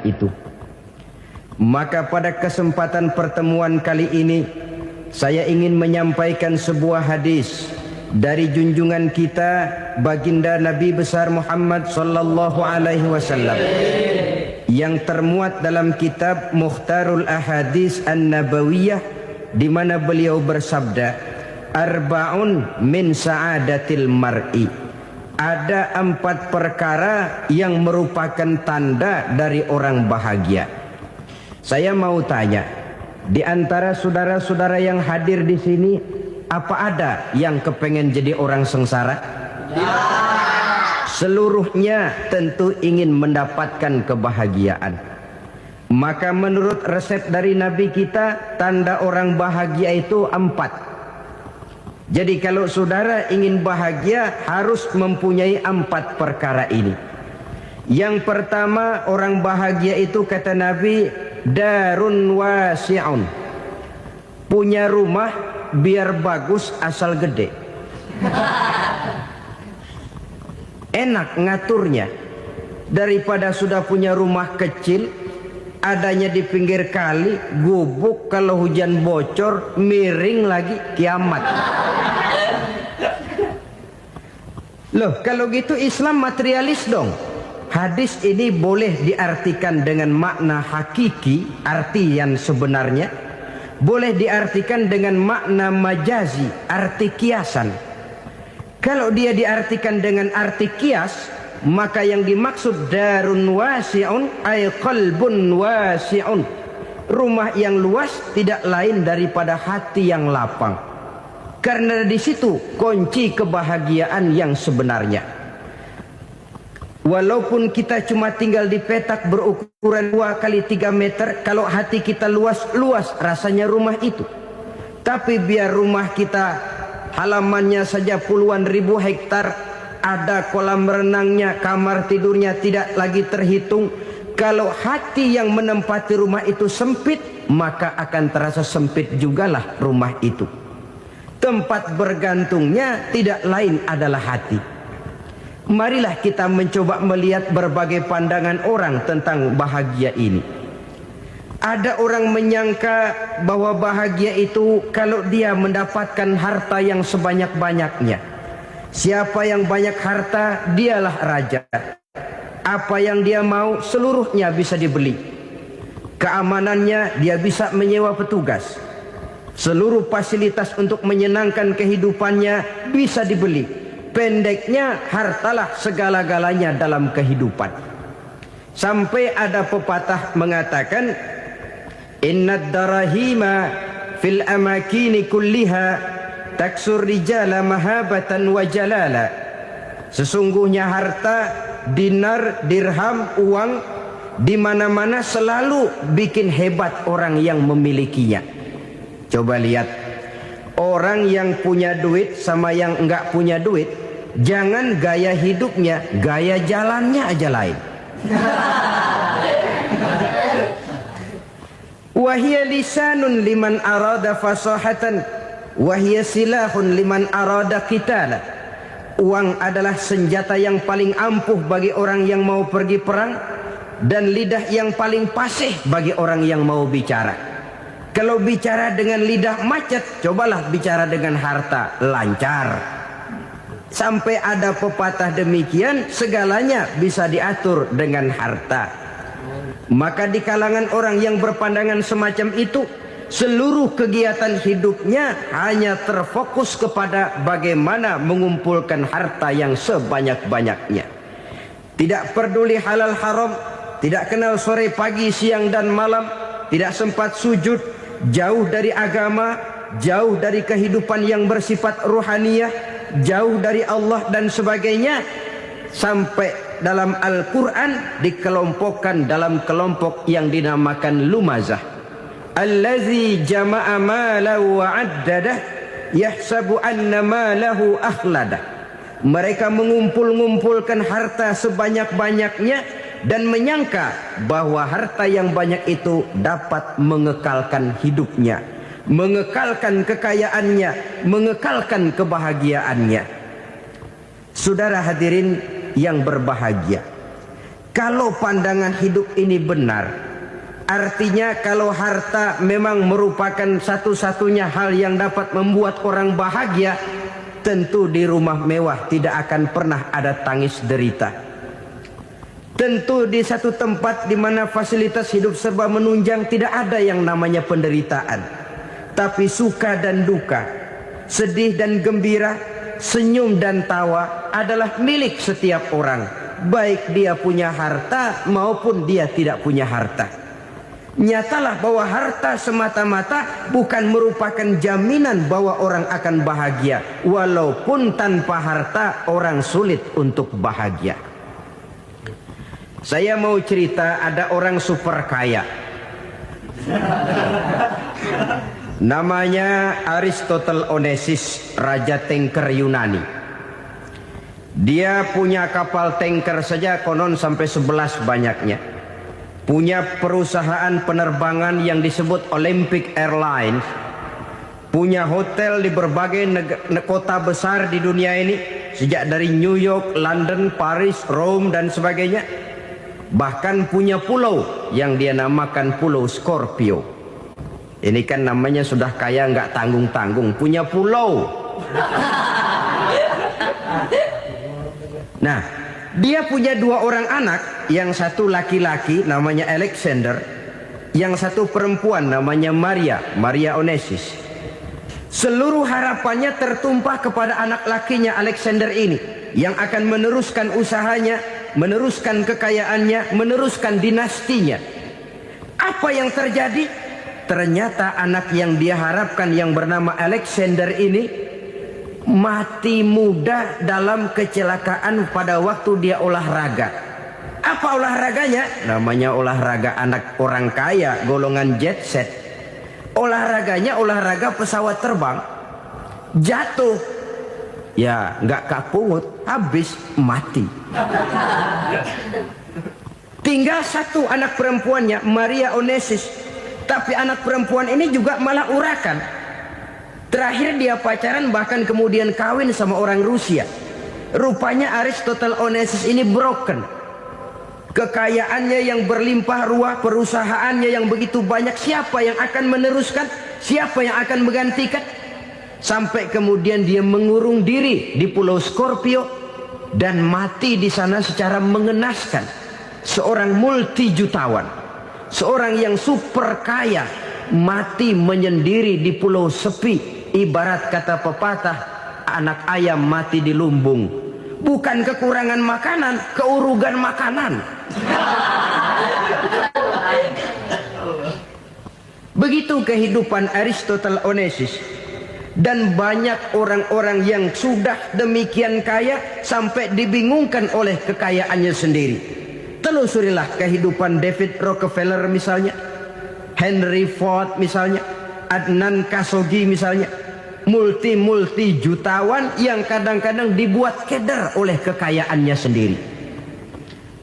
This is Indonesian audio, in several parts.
itu. Maka pada kesempatan pertemuan kali ini saya ingin menyampaikan sebuah hadis dari junjungan kita baginda Nabi besar Muhammad sallallahu alaihi wasallam yang termuat dalam kitab Mukhtarul Ahadits An-Nabawiyah, di mana beliau bersabda, arba'un min sa'adatil mar'i. Ada 4 perkara yang merupakan tanda dari orang bahagia. Saya mau tanya, di antara saudara-saudara yang hadir di sini, apa ada yang kepengen jadi orang sengsara? Ya. Seluruhnya tentu ingin mendapatkan kebahagiaan. Maka menurut resep dari Nabi kita, tanda orang bahagia itu 4. Jadi kalau saudara ingin bahagia, harus mempunyai 4 perkara ini. Yang pertama, orang bahagia itu kata Nabi, darun wasi'un. Punya rumah biar bagus asal gede. Enak ngaturnya. Daripada sudah punya rumah kecil, adanya di pinggir kali, gubuk, kalau hujan bocor, miring lagi, kiamat. Loh, kalau gitu Islam materialis dong. Hadis ini boleh diartikan dengan makna hakiki, arti yang sebenarnya. Boleh diartikan dengan makna majazi, arti kiasan. Kalau dia diartikan dengan arti kias, maka yang dimaksud darun wasi'un ay qalbun wasi'un. Rumah yang luas tidak lain daripada hati yang lapang. Karena di situ kunci kebahagiaan yang sebenarnya. Walaupun kita cuma tinggal di petak berukuran 2 kali 3 meter, kalau hati kita luas rasanya rumah itu. Tapi biar rumah kita halamannya saja puluhan ribu hektar, ada kolam renangnya, kamar tidurnya tidak lagi terhitung. Kalau hati yang menempati rumah itu sempit, maka akan terasa sempit jugalah rumah itu. Tempat bergantungnya tidak lain adalah hati. Marilah kita mencoba melihat berbagai pandangan orang tentang bahagia ini. Ada orang menyangka bahwa bahagia itu kalau dia mendapatkan harta yang sebanyak-banyaknya. Siapa yang banyak harta, dialah raja. Apa yang dia mau, seluruhnya bisa dibeli. Keamanannya, dia bisa menyewa petugas. Seluruh fasilitas untuk menyenangkan kehidupannya bisa dibeli. Pendeknya, hartalah segala-galanya dalam kehidupan. Sampai ada pepatah mengatakan, innad darahima fil amakini kulliha taksur rijala mahabatan wa jalala. Sesungguhnya harta, dinar, dirham, uang, di mana-mana selalu bikin hebat orang yang memilikinya. Coba lihat, orang yang punya duit sama yang enggak punya duit, jangan gaya hidupnya, gaya jalannya aja lain. Wahia lisanun liman arada fasahatan, wahia silahun liman arada qitala. Uang adalah senjata yang paling ampuh bagi orang yang mau pergi perang, dan lidah yang paling fasih bagi orang yang mau bicara. Kalau bicara dengan lidah macet, cobalah bicara dengan harta, lancar. Sampai ada pepatah demikian, segalanya bisa diatur dengan harta. Maka di kalangan orang yang berpandangan semacam itu, seluruh kegiatan hidupnya hanya terfokus kepada bagaimana mengumpulkan harta yang sebanyak-banyaknya. Tidak peduli halal haram, tidak kenal sore pagi siang dan malam, tidak sempat sujud, jauh dari agama, jauh dari kehidupan yang bersifat ruhaniyah, jauh dari Allah dan sebagainya. Sampai dalam Al-Quran dikelompokkan dalam kelompok yang dinamakan lumazah. Allazi jama'a malahu wa addadah yahsabu anna malahu akhladah. Mereka mengumpul-ngumpulkan harta sebanyak-banyaknya dan menyangka bahwa harta yang banyak itu dapat mengekalkan hidupnya, mengekalkan kekayaannya, mengekalkan kebahagiaannya. Saudara hadirin yang berbahagia, Kalau pandangan hidup ini benar, artinya kalau harta memang merupakan satu-satunya hal yang dapat membuat orang bahagia, tentu di rumah mewah tidak akan pernah ada tangis derita. Tentu di satu tempat di mana fasilitas hidup serba menunjang tidak ada yang namanya penderitaan. Tapi suka dan duka, sedih dan gembira, senyum dan tawa adalah milik setiap orang, baik dia punya harta maupun dia tidak punya harta. Nyatalah bahwa harta semata-mata bukan merupakan jaminan bahwa orang akan bahagia. Walaupun tanpa harta orang sulit untuk bahagia. Saya mau cerita, ada orang super kaya. Namanya Aristotle Onesimus, Raja Tanker Yunani. Dia punya kapal tanker saja konon sampai 11 banyaknya. Punya perusahaan penerbangan yang disebut Olympic Airlines. Punya hotel di berbagai kota besar di dunia ini, sejak dari New York, London, Paris, Rome dan sebagainya. Bahkan punya pulau yang dia namakan Pulau Scorpio. Ini kan namanya sudah kaya nggak tanggung-tanggung, punya pulau. Nah, dia punya 2 orang anak, yang satu laki-laki namanya Alexander, yang satu perempuan namanya Maria Onesimus. Seluruh harapannya tertumpah kepada anak lakinya Alexander ini, yang akan meneruskan usahanya, meneruskan kekayaannya, meneruskan dinastinya. Apa yang terjadi? Ternyata anak yang dia harapkan yang bernama Alexander ini mati muda dalam kecelakaan pada waktu dia olahraga. Apa olahraganya? Namanya olahraga anak orang kaya, golongan jet set. Olahraganya olahraga pesawat terbang. Jatuh, ya nggak kapungut, habis mati. Tinggal satu anak perempuannya, Maria Onesimus. Tapi anak perempuan ini juga malah urakan. Terakhir dia pacaran, bahkan kemudian kawin sama orang Rusia. Rupanya Aristotle Onesimus ini broken. Kekayaannya yang berlimpah ruah, perusahaannya yang begitu banyak, siapa yang akan meneruskan? Siapa yang akan menggantikan? Sampai kemudian dia mengurung diri di Pulau Scorpio dan mati di sana secara mengenaskan. Seorang multi jutawan, seorang yang super kaya, mati menyendiri di pulau sepi. Ibarat kata pepatah, anak ayam mati di lumbung. Bukan kekurangan makanan, keurugan makanan. Begitu kehidupan Aristotle Onesimus. Dan banyak orang-orang yang sudah demikian kaya sampai dibingungkan oleh kekayaannya sendiri. Telusurilah kehidupan David Rockefeller misalnya, Henry Ford misalnya, Adnan Khashoggi misalnya. Multi jutawan yang kadang-kadang dibuat keder oleh kekayaannya sendiri.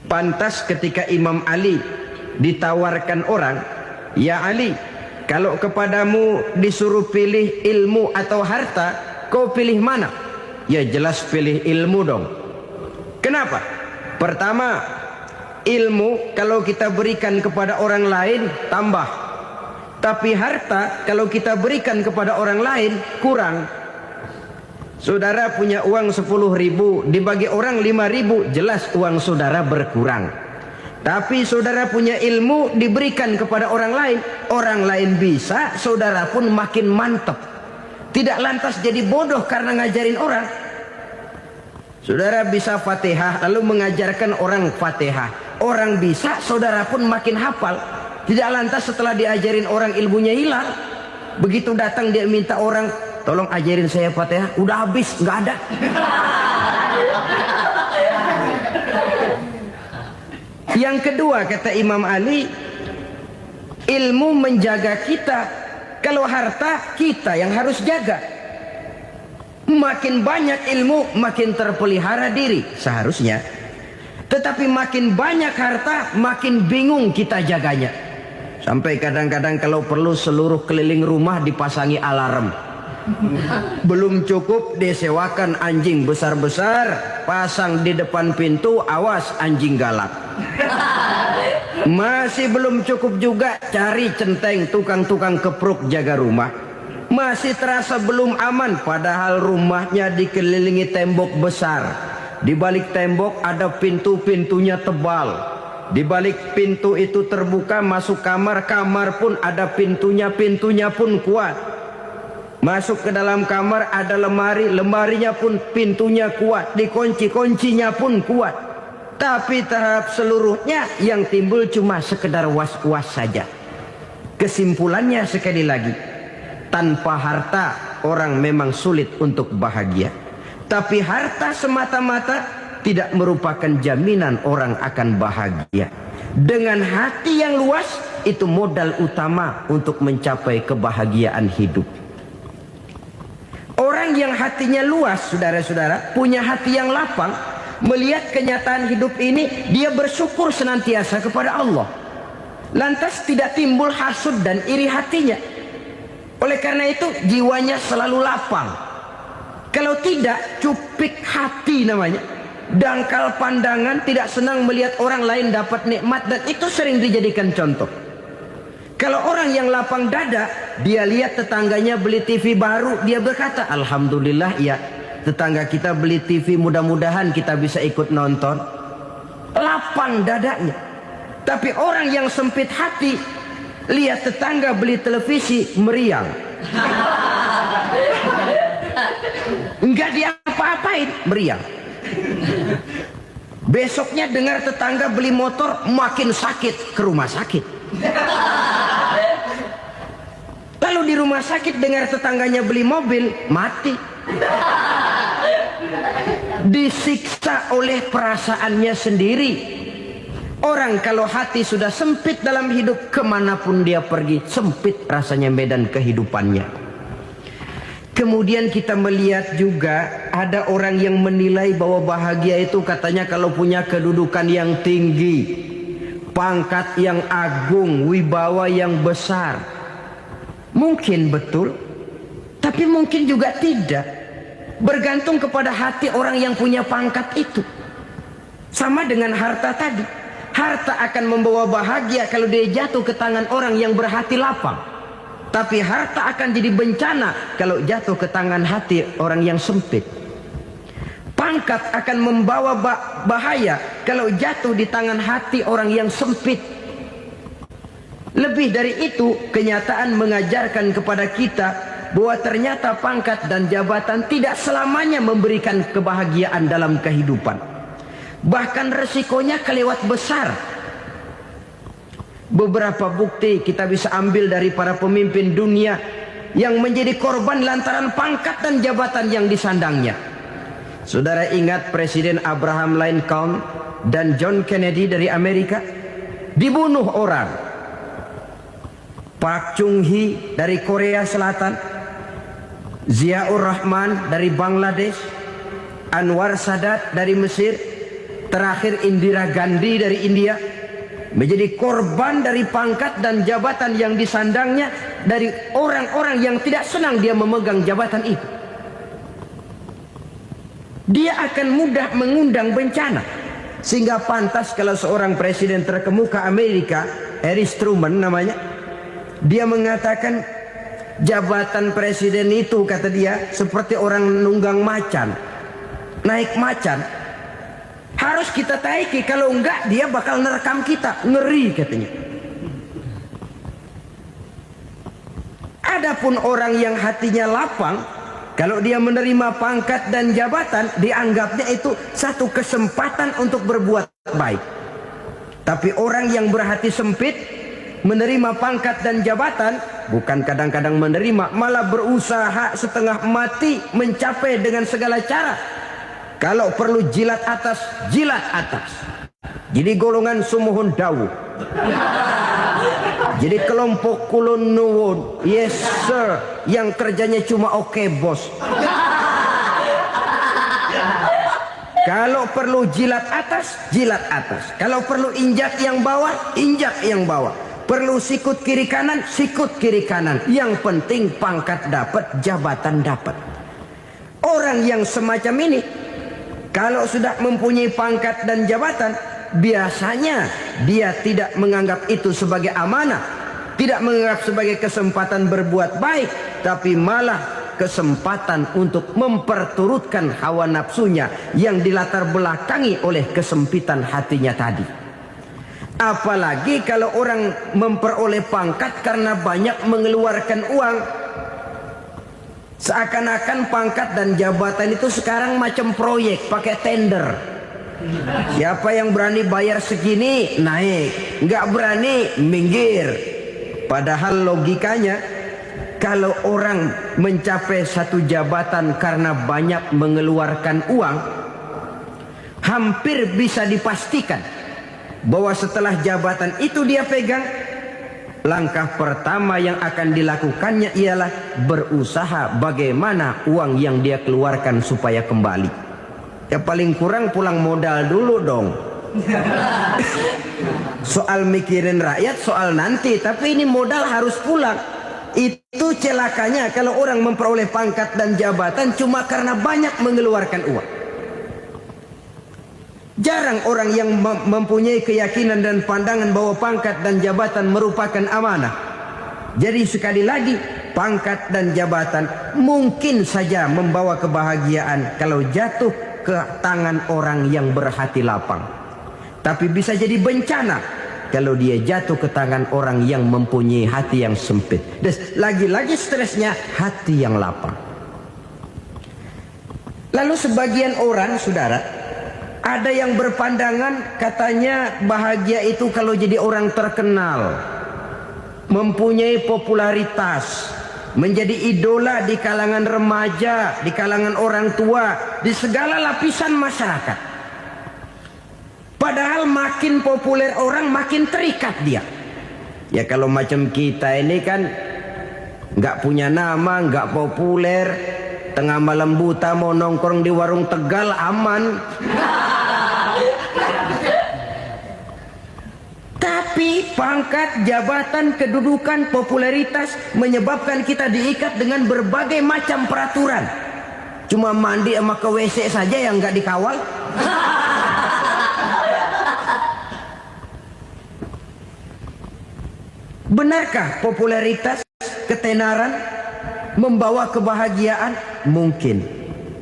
Pantas ketika Imam Ali ditawarkan orang, "Ya Ali, kalau kepadamu disuruh pilih ilmu atau harta, kau pilih mana?" Ya jelas pilih ilmu dong. Kenapa? Pertama, ilmu kalau kita berikan kepada orang lain tambah. Tapi harta kalau kita berikan kepada orang lain kurang. Saudara punya uang 10.000, dibagi orang 5.000, jelas uang saudara berkurang. Tapi saudara punya ilmu diberikan kepada orang lain bisa, saudara pun makin mantap. Tidak lantas jadi bodoh karena ngajarin orang. Saudara bisa Fatihah lalu mengajarkan orang Fatihah. Orang bisa, saudara pun makin hafal. Tidak lantas setelah diajarin orang ilmunya hilang. Begitu datang dia minta orang, "Tolong ajarin saya Fatihah." Udah habis, nggak ada. Yang kedua kata Imam Ali, ilmu menjaga kita. Kalau harta kita yang harus jaga. Makin banyak ilmu makin terpelihara diri seharusnya. Tetapi makin banyak harta makin bingung kita jaganya. Sampai kadang-kadang kalau perlu seluruh keliling rumah dipasangi alarm. Belum cukup disewakan anjing besar-besar, pasang di depan pintu, awas anjing galak. Masih belum cukup juga cari centeng tukang-tukang kepruk jaga rumah. Masih terasa belum aman, padahal rumahnya dikelilingi tembok besar. Di balik tembok ada pintu-pintunya tebal. Di balik pintu itu terbuka masuk kamar, kamar pun ada pintunya, pintunya pun kuat. Masuk ke dalam kamar ada lemari, lemarinya pun pintunya kuat, dikunci, kuncinya pun kuat. Tapi terhadap seluruhnya yang timbul cuma sekedar was-was saja. Kesimpulannya sekali lagi, tanpa harta orang memang sulit untuk bahagia. Tapi harta semata-mata tidak merupakan jaminan orang akan bahagia. Dengan hati yang luas, itu modal utama untuk mencapai kebahagiaan hidup. Orang yang hatinya luas, saudara-saudara, punya hati yang lapang, melihat kenyataan hidup ini, dia bersyukur senantiasa kepada Allah. Lantas tidak timbul hasud dan iri hatinya. Oleh karena itu, jiwanya selalu lapang. Kalau tidak, cupik hati namanya. Dangkal pandangan, tidak senang melihat orang lain dapat nikmat, dan itu sering dijadikan contoh. Kalau orang yang lapang dada, dia lihat tetangganya beli TV baru, dia berkata, alhamdulillah ya, tetangga kita beli TV, mudah-mudahan kita bisa ikut nonton. Lapang dadanya. Tapi orang yang sempit hati, lihat tetangga beli televisi, meriang. Enggak diapa-apain, meriang. Besoknya dengar tetangga beli motor, makin sakit, ke rumah sakit. Lalu di rumah sakit dengar tetangganya beli mobil, mati. Disiksa oleh perasaannya sendiri. Orang kalau hati sudah sempit dalam hidup, kemanapun dia pergi, sempit rasanya medan kehidupannya. Kemudian kita melihat juga ada orang yang menilai bahwa bahagia itu katanya kalau punya kedudukan yang tinggi, pangkat yang agung, wibawa yang besar. Mungkin betul, tapi mungkin juga tidak. Bergantung kepada hati orang yang punya pangkat itu. Sama dengan harta tadi. Harta akan membawa bahagia kalau dia jatuh ke tangan orang yang berhati lapang. Tapi harta akan jadi bencana kalau jatuh ke tangan hati orang yang sempit. Pangkat akan membawa bahaya kalau jatuh di tangan hati orang yang sempit. Lebih dari itu, kenyataan mengajarkan kepada kita bahwa ternyata pangkat dan jabatan tidak selamanya memberikan kebahagiaan dalam kehidupan. Bahkan resikonya kelewat besar. Beberapa bukti kita bisa ambil dari para pemimpin dunia yang menjadi korban lantaran pangkat dan jabatan yang disandangnya. Saudara ingat Presiden Abraham Lincoln dan John Kennedy dari Amerika? Dibunuh orang. Park Chung-hee dari Korea Selatan, Ziaur Rahman dari Bangladesh, Anwar Sadat dari Mesir, terakhir Indira Gandhi dari India, menjadi korban dari pangkat dan jabatan yang disandangnya dari orang-orang yang tidak senang dia memegang jabatan itu. Dia akan mudah mengundang bencana. Sehingga pantas kalau seorang presiden terkemuka Amerika, Harry Truman namanya, dia mengatakan jabatan presiden itu, kata dia, seperti orang nunggang macan. Naik macan harus kita taiki, kalau enggak dia bakal nerekam kita, ngeri katanya. Adapun orang yang hatinya lapang, kalau dia menerima pangkat dan jabatan, dianggapnya itu satu kesempatan untuk berbuat baik. Tapi orang yang berhati sempit, menerima pangkat dan jabatan, bukan kadang-kadang menerima, malah berusaha setengah mati mencapai dengan segala cara. Kalau perlu jilat atas, jilat atas. Jadi golongan sumuhun dawu. Jadi kelompok kulon nuwun. Yes sir. Yang kerjanya cuma oke bos. Kalau perlu jilat atas, jilat atas. Kalau perlu injak yang bawah, injak yang bawah. Perlu sikut kiri kanan, sikut kiri kanan. Yang penting pangkat dapat, jabatan dapat. Orang yang semacam ini, kalau sudah mempunyai pangkat dan jabatan, biasanya dia tidak menganggap itu sebagai amanah, tidak menganggap sebagai kesempatan berbuat baik, tapi malah kesempatan untuk memperturutkan hawa nafsunya yang dilatar belakangi oleh kesempitan hatinya tadi. Apalagi kalau orang memperoleh pangkat karena banyak mengeluarkan uang. Seakan-akan pangkat dan jabatan itu sekarang macam proyek, pakai tender. Siapa yang berani bayar segini naik, nggak berani minggir. Padahal logikanya, kalau orang mencapai satu jabatan karena banyak mengeluarkan uang, hampir bisa dipastikan bahwa setelah jabatan itu dia pegang, langkah pertama yang akan dilakukannya ialah berusaha bagaimana uang yang dia keluarkan supaya kembali. Ya paling kurang pulang modal dulu dong. Soal mikirin rakyat soal nanti, tapi ini modal harus pulang. Itu celakanya kalau orang memperoleh pangkat dan jabatan cuma karena banyak mengeluarkan uang. Jarang orang yang mempunyai keyakinan dan pandangan bahwa pangkat dan jabatan merupakan amanah. Jadi sekali lagi, pangkat dan jabatan mungkin saja membawa kebahagiaan kalau jatuh ke tangan orang yang berhati lapang. Tapi bisa jadi bencana kalau dia jatuh ke tangan orang yang mempunyai hati yang sempit. Dan lagi-lagi stresnya hati yang lapang. Lalu sebagian orang, saudara, ada yang berpandangan katanya bahagia itu kalau jadi orang terkenal, mempunyai popularitas, menjadi idola di kalangan remaja, di kalangan orang tua, di segala lapisan masyarakat. Padahal makin populer orang makin terikat dia. Ya kalau macam kita ini kan nggak punya nama, nggak populer, tengah malam buta mau nongkrong di warung Tegal aman. Tapi pangkat, jabatan, kedudukan, popularitas menyebabkan kita diikat dengan berbagai macam peraturan. Cuma mandi sama ke WC saja yang nggak dikawal. Benarkah popularitas, ketenaran membawa kebahagiaan? Mungkin.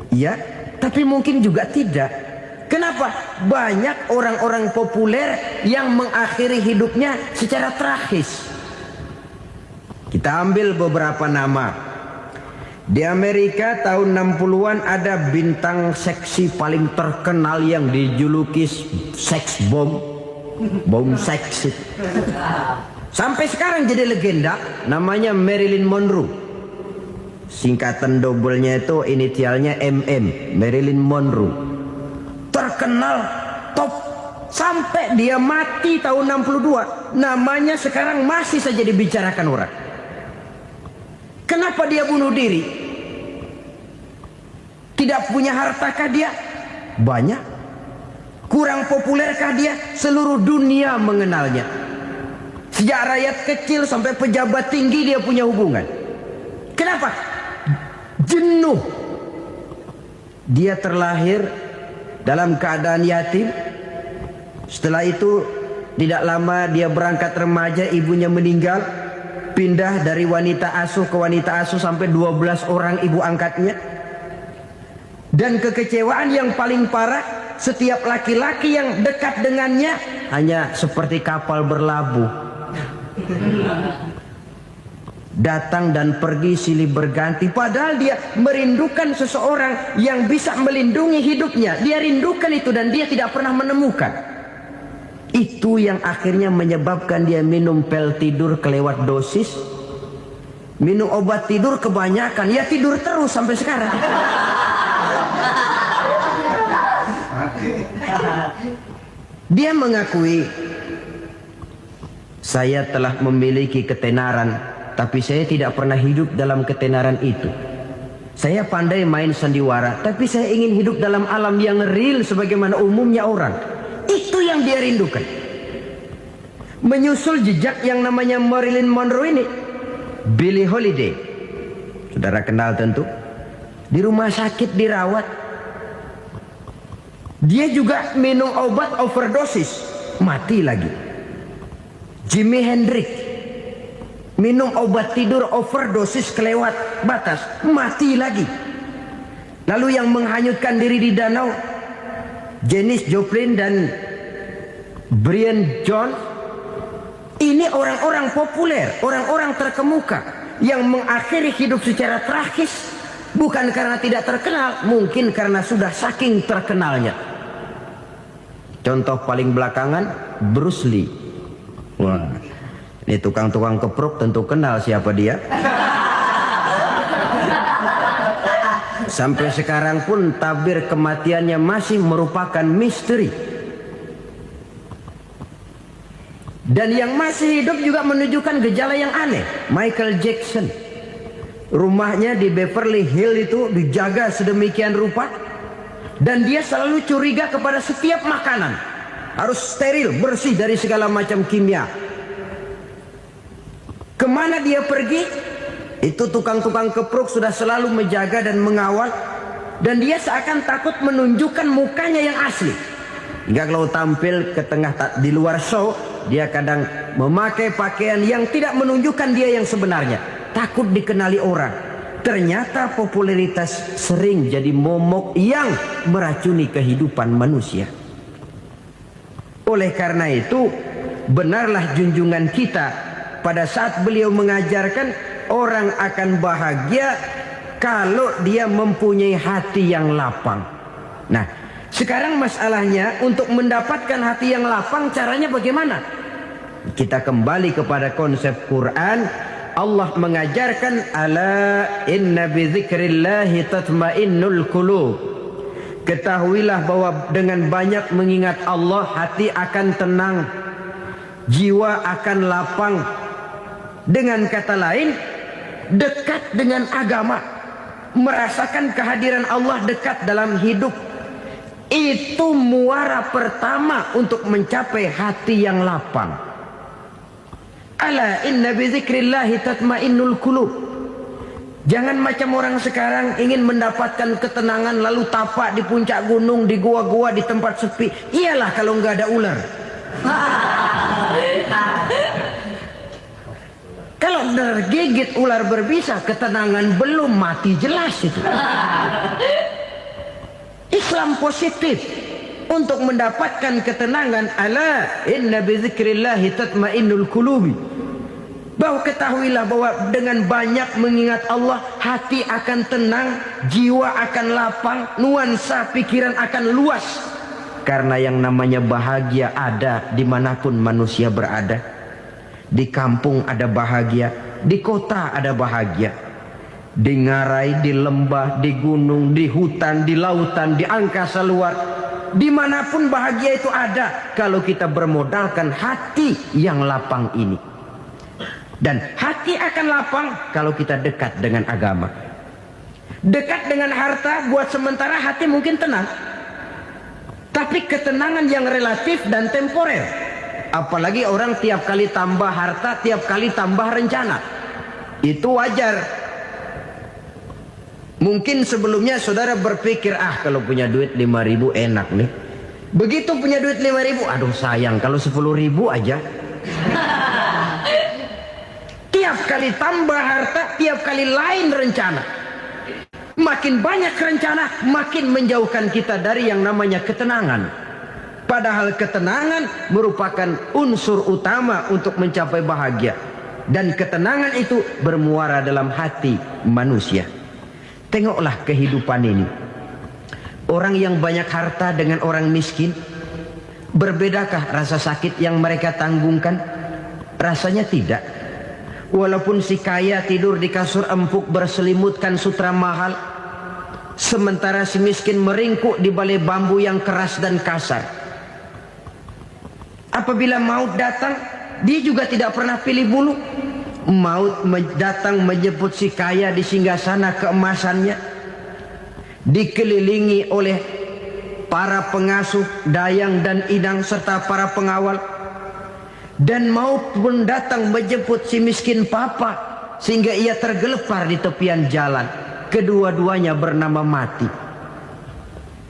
Ya, tapi mungkin juga tidak. Kenapa? Banyak orang-orang populer yang mengakhiri hidupnya secara tragis. Kita ambil beberapa nama. Di Amerika tahun 60-an ada bintang seksi paling terkenal yang dijuluki seks bom. Bom seks. Sampai sekarang jadi legenda, namanya Marilyn Monroe. Singkatan doublenya itu inisialnya MM, Marilyn Monroe. Terkenal top sampai dia mati tahun 62, namanya sekarang masih saja dibicarakan orang. Kenapa dia bunuh diri? Tidak punya hartakah dia? Banyak. Kurang populerkah dia? Seluruh dunia mengenalnya. Sejak rakyat kecil sampai pejabat tinggi dia punya hubungan. Kenapa? Jenuh. Dia terlahir dalam keadaan yatim. Setelah itu tidak lama dia berangkat remaja, ibunya meninggal. Pindah dari wanita asuh ke wanita asuh sampai 12 orang ibu angkatnya. Dan kekecewaan yang paling parah, setiap laki-laki yang dekat dengannya hanya seperti kapal berlabuh. Datang dan pergi silih berganti. Padahal dia merindukan seseorang yang bisa melindungi hidupnya. Dia rindukan itu dan dia tidak pernah menemukan. Itu yang akhirnya menyebabkan dia minum pil tidur kelewat dosis, minum obat tidur kebanyakan. Ya tidur terus sampai sekarang. Dia mengakui, saya telah memiliki ketenaran, tapi saya tidak pernah hidup dalam ketenaran itu. Saya pandai main sandiwara, tapi saya ingin hidup dalam alam yang real sebagaimana umumnya orang. Itu yang dia rindukan. menyusul jejak yang namanya Marilyn Monroe ini. Billie Holiday, saudara kenal tentu, di rumah sakit dirawat. Dia juga minum obat overdosis, mati lagi. Jimi Hendrix minum obat tidur overdosis kelewat batas, mati lagi. Lalu yang menghanyutkan diri di danau, Janis Joplin dan Brian Jones. Ini orang-orang populer, orang-orang terkemuka yang mengakhiri hidup secara tragis, bukan karena tidak terkenal, mungkin karena sudah saking terkenalnya. Contoh paling belakangan, Bruce Lee. Wah, ini tukang-tukang kepruk tentu kenal siapa dia. Sampai sekarang pun tabir kematiannya masih merupakan misteri. Dan yang masih hidup juga menunjukkan gejala yang aneh. Michael Jackson, rumahnya di Beverly Hills itu dijaga sedemikian rupa, dan dia selalu curiga kepada setiap makanan harus steril, bersih dari segala macam kimia. Kemana dia pergi, itu tukang-tukang kepruk sudah selalu menjaga dan mengawal, dan dia seakan takut menunjukkan mukanya yang asli. Hingga kalau tampil ke tengah di luar show, dia kadang memakai pakaian yang tidak menunjukkan dia yang sebenarnya, takut dikenali orang. Ternyata popularitas sering jadi momok yang meracuni kehidupan manusia. Oleh karena itu, benarlah junjungan kita pada saat beliau mengajarkan orang akan bahagia kalau dia mempunyai hati yang lapang. Nah, sekarang masalahnya untuk mendapatkan hati yang lapang, caranya bagaimana? Kita kembali kepada konsep Quran. Allah mengajarkan, ala inna bidzikrillahi tatmainnul qulub. Ketahuilah bahwa dengan banyak mengingat Allah, hati akan tenang, jiwa akan lapang. Dengan kata lain, dekat dengan agama, merasakan kehadiran Allah dekat dalam hidup. Itu muara pertama untuk mencapai hati yang lapang. Ala inna bizikrillahi tatmainnul qulub. Jangan macam orang sekarang ingin mendapatkan ketenangan lalu tapak di puncak gunung, di gua-gua, di tempat sepi. Iyalah kalau nggak ada ular. Kalau tergigit ular berbisa, ketenangan belum, mati jelas itu. Islam positif untuk mendapatkan ketenangan. Ala inna bizikrillahi tatmainnul qulubi. Bahwa ketahuilah bahwa dengan banyak mengingat Allah, hati akan tenang, jiwa akan lapang, nuansa pikiran akan luas. Karena yang namanya bahagia ada dimanapun manusia berada. Di kampung ada bahagia, di kota ada bahagia. Di ngarai, di lembah, di gunung, di hutan, di lautan, di angkasa luar, dimanapun bahagia itu ada kalau kita bermodalkan hati yang lapang ini. Dan hati akan lapang kalau kita dekat dengan agama. Dekat dengan harta buat sementara hati mungkin tenang, tapi ketenangan yang relatif dan temporer. Apalagi orang tiap kali tambah harta, tiap kali tambah rencana. Itu wajar. Mungkin sebelumnya saudara berpikir, kalau punya duit 5.000 enak nih. Begitu punya duit 5.000, aduh sayang kalau 10.000 aja. Tiap kali tambah harta, tiap kali lain rencana. Makin banyak rencana, makin menjauhkan kita dari yang namanya ketenangan. Padahal ketenangan merupakan unsur utama untuk mencapai bahagia. Dan ketenangan itu bermuara dalam hati manusia. Tengoklah kehidupan ini. Orang yang banyak harta dengan orang miskin, berbedakah rasa sakit yang mereka tanggungkan? Rasanya tidak. Walaupun si kaya tidur di kasur empuk berselimutkan sutra mahal, sementara si miskin meringkuk di balai bambu yang keras dan kasar. Apabila maut datang, dia juga tidak pernah pilih bulu. Maut datang menjemput si kaya di singgasana keemasannya, dikelilingi oleh para pengasuh, dayang dan inang serta para pengawal. dan maupun datang menjemput si miskin papa sehingga ia tergelepar di tepian jalan. Kedua-duanya bernama mati.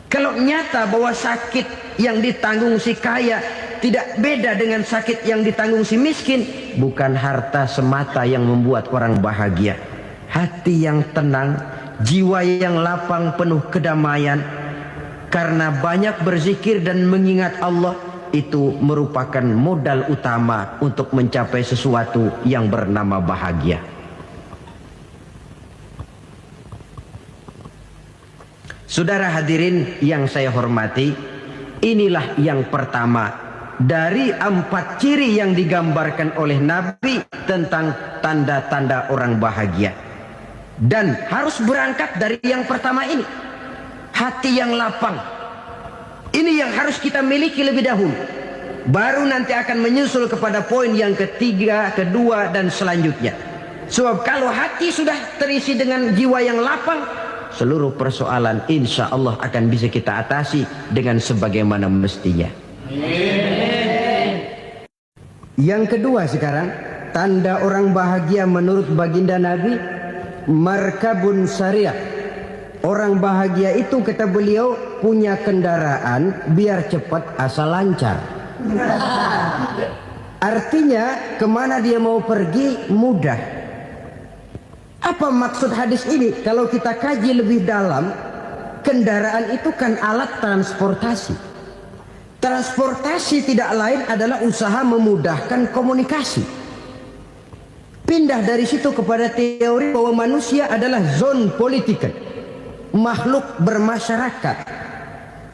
Kalau nyata bahwa sakit yang ditanggung si kaya tidak beda dengan sakit yang ditanggung si miskin, bukan harta semata yang membuat orang bahagia. Hati yang tenang, jiwa yang lapang penuh kedamaian karena banyak berzikir dan mengingat Allah, itu merupakan modal utama untuk mencapai sesuatu yang bernama bahagia. Saudara hadirin yang saya hormati, inilah yang pertama dari 4 ciri yang digambarkan oleh Nabi tentang tanda-tanda orang bahagia. Dan harus berangkat dari yang pertama ini, hati yang lapang. Ini yang harus kita miliki lebih dahulu. Baru nanti akan menyusul kepada poin yang ketiga, kedua, dan selanjutnya. Sebab kalau hati sudah terisi dengan jiwa yang lapang, seluruh persoalan insya Allah akan bisa kita atasi dengan sebagaimana mestinya. Yang kedua sekarang, tanda orang bahagia menurut baginda Nabi, markabun syariah. Orang bahagia itu, kata beliau, punya kendaraan biar cepat asal lancar. Artinya kemana dia mau pergi mudah. Apa maksud hadis ini? Kalau kita kaji lebih dalam, kendaraan itu kan alat transportasi. Transportasi tidak lain adalah usaha memudahkan komunikasi. Pindah dari situ kepada teori bahwa manusia adalah zon political, makhluk bermasyarakat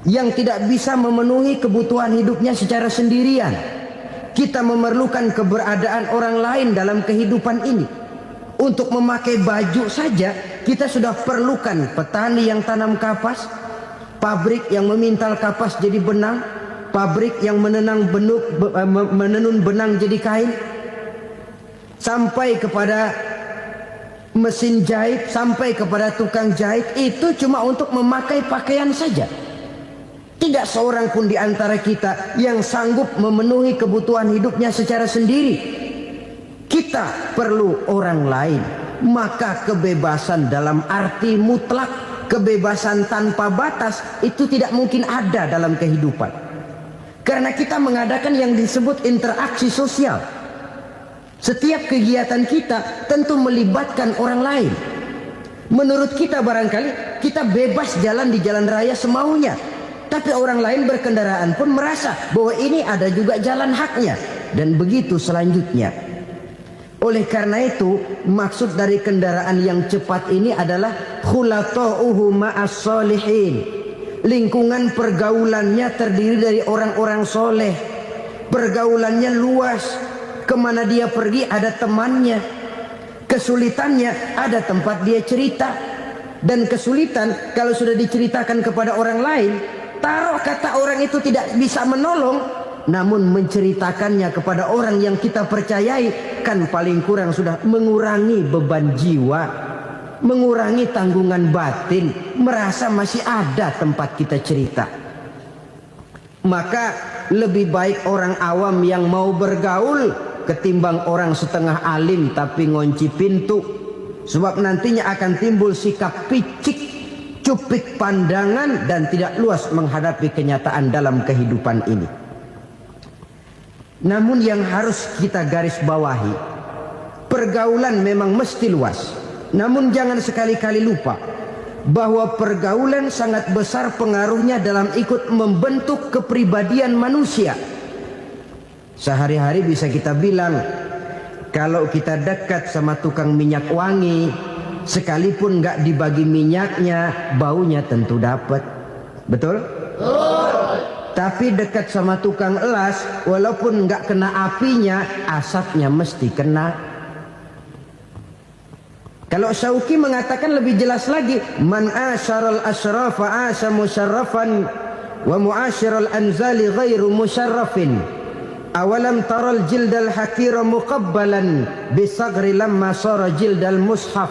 yang tidak bisa memenuhi kebutuhan hidupnya secara sendirian. Kita memerlukan keberadaan orang lain dalam kehidupan ini. Untuk memakai baju saja kita sudah perlukan petani yang tanam kapas, pabrik yang memintal kapas jadi benang, pabrik yang menenun benang jadi kain, sampai kepada mesin jahit, sampai kepada tukang jahit. Itu cuma untuk memakai pakaian saja. Tidak seorang pun di antara kita yang sanggup memenuhi kebutuhan hidupnya secara sendiri. Kita perlu orang lain. Maka kebebasan dalam arti mutlak, kebebasan tanpa batas, itu tidak mungkin ada dalam kehidupan. Karena kita mengadakan yang disebut interaksi sosial. Setiap kegiatan kita tentu melibatkan orang lain. Menurut kita barangkali kita bebas jalan di jalan raya semaunya, tapi orang lain berkendaraan pun merasa bahwa ini ada juga jalan haknya. Dan begitu selanjutnya. Oleh karena itu, maksud dari kendaraan yang cepat ini adalah khulata'uhu ma'as solihin. Lingkungan pergaulannya terdiri dari orang-orang soleh. Pergaulannya luas. Kemana dia pergi ada temannya. Kesulitannya ada tempat dia cerita. Dan kesulitan kalau sudah diceritakan kepada orang lain, taruh kata orang itu tidak bisa menolong, namun menceritakannya kepada orang yang kita percayai, kan paling kurang sudah mengurangi beban jiwa, mengurangi tanggungan batin, merasa masih ada tempat kita cerita. Maka lebih baik orang awam yang mau bergaul ketimbang orang setengah alim tapi ngunci pintu. Sebab nantinya akan timbul sikap picik, cupik pandangan, dan tidak luas menghadapi kenyataan dalam kehidupan ini. Namun yang harus kita garis bawahi, pergaulan memang mesti luas. Namun jangan sekali-kali lupa bahwa pergaulan sangat besar pengaruhnya dalam ikut membentuk kepribadian manusia. Sehari-hari bisa kita bilang, kalau kita dekat sama tukang minyak wangi, sekalipun nggak dibagi minyaknya, baunya tentu dapat. Betul? Tapi dekat sama tukang elas, walaupun nggak kena apinya, asapnya mesti kena. Kalau Syauqi mengatakan lebih jelas lagi, man asyaral asrafa asa musyarrafan wa muasyiral anzali ghairu musyarrafin. Awalam taral jildal hakira muqabbalan bisagri lamma sara jildal mushaf.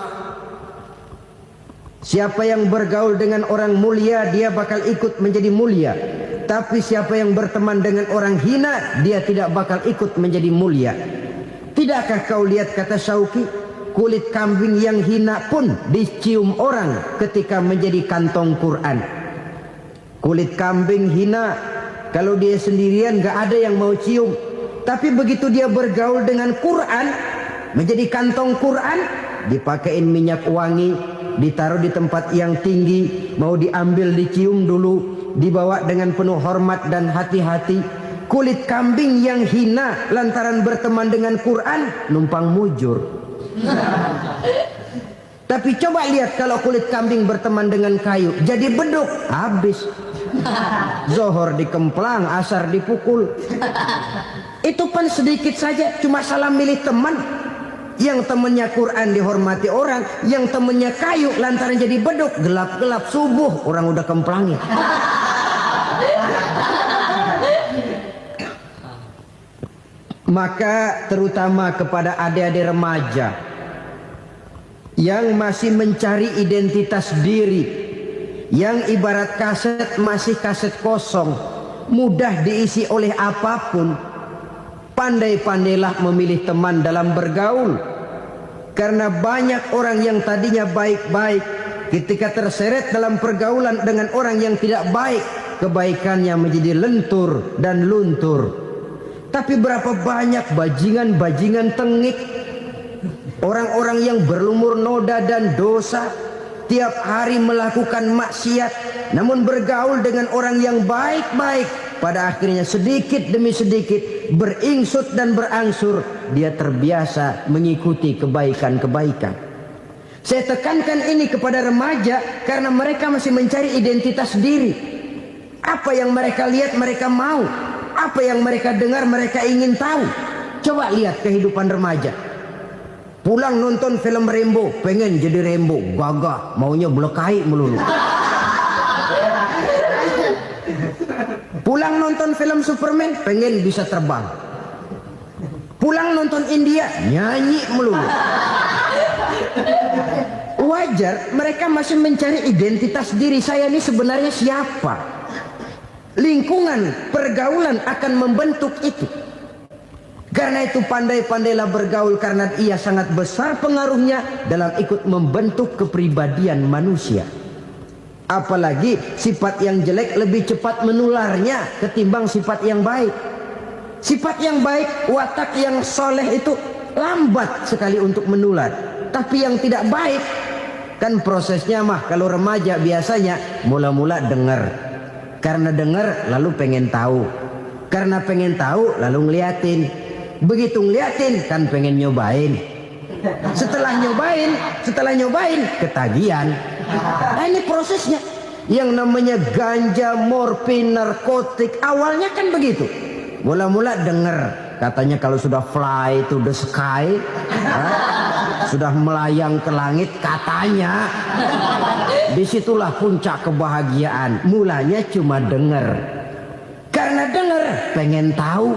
Siapa yang bergaul dengan orang mulia, dia bakal ikut menjadi mulia. Tapi siapa yang berteman dengan orang hina, dia tidak bakal ikut menjadi mulia. Tidakkah kau lihat, kata Syauqi, kulit kambing yang hina pun dicium orang ketika menjadi kantong Quran. Kulit kambing hina, kalau dia sendirian gak ada yang mau cium. Tapi begitu dia bergaul dengan Quran, menjadi kantong Quran, dipakein minyak wangi, ditaruh di tempat yang tinggi, mau diambil dicium dulu, dibawa dengan penuh hormat dan hati-hati. Kulit kambing yang hina lantaran berteman dengan Quran, numpang mujur. Tapi coba lihat kalau kulit kambing berteman dengan kayu, jadi beduk, habis. Zohor dikemplang, asar dipukul. Itu kan sedikit saja, cuma salah milih teman. Yang temennya Quran dihormati orang, yang temennya kayu lantaran jadi beduk, gelap-gelap subuh orang udah kemplangin. Maka terutama kepada adik-adik remaja yang masih mencari identitas diri, yang ibarat kaset masih kaset kosong, mudah diisi oleh apapun, pandai-pandailah memilih teman dalam bergaul. Karena banyak orang yang tadinya baik-baik, ketika terseret dalam pergaulan dengan orang yang tidak baik, kebaikannya menjadi lentur dan luntur. Tapi berapa banyak bajingan-bajingan tengik, orang-orang yang berlumur noda dan dosa, tiap hari melakukan maksiat, namun bergaul dengan orang yang baik-baik, pada akhirnya sedikit demi sedikit beringsut dan berangsur dia terbiasa mengikuti kebaikan-kebaikan. Saya tekankan ini kepada remaja karena mereka masih mencari identitas diri. Apa yang mereka lihat mereka mau, apa yang mereka dengar mereka ingin tahu. Coba lihat kehidupan remaja. Pulang nonton film Rambo, pengen jadi Rambo, gagah, maunya belekai melulu. Pulang nonton film Superman, pengen bisa terbang. Pulang nonton India, nyanyi melulu. Wajar, mereka masih mencari identitas diri. Saya ini sebenarnya siapa? Lingkungan, pergaulan akan membentuk itu. Karena itu pandai-pandailah bergaul, karena ia sangat besar pengaruhnya dalam ikut membentuk kepribadian manusia. Apalagi sifat yang jelek lebih cepat menularnya ketimbang sifat yang baik. Sifat yang baik, watak yang soleh itu lambat sekali untuk menular. Tapi yang tidak baik, kan prosesnya mah kalau remaja biasanya mula-mula dengar. Karena dengar lalu pengen tahu. Karena pengen tahu lalu ngeliatin. Begitu ngeliatin kan pengen nyobain. Setelah nyobain ketagihan. Nah, ini prosesnya. Yang namanya ganja, morfin, narkotik, awalnya kan begitu. Mula-mula dengar, katanya kalau sudah fly to the sky, sudah melayang ke langit, katanya disitulah puncak kebahagiaan. Mulanya cuma dengar. Karena dengar pengen tahu.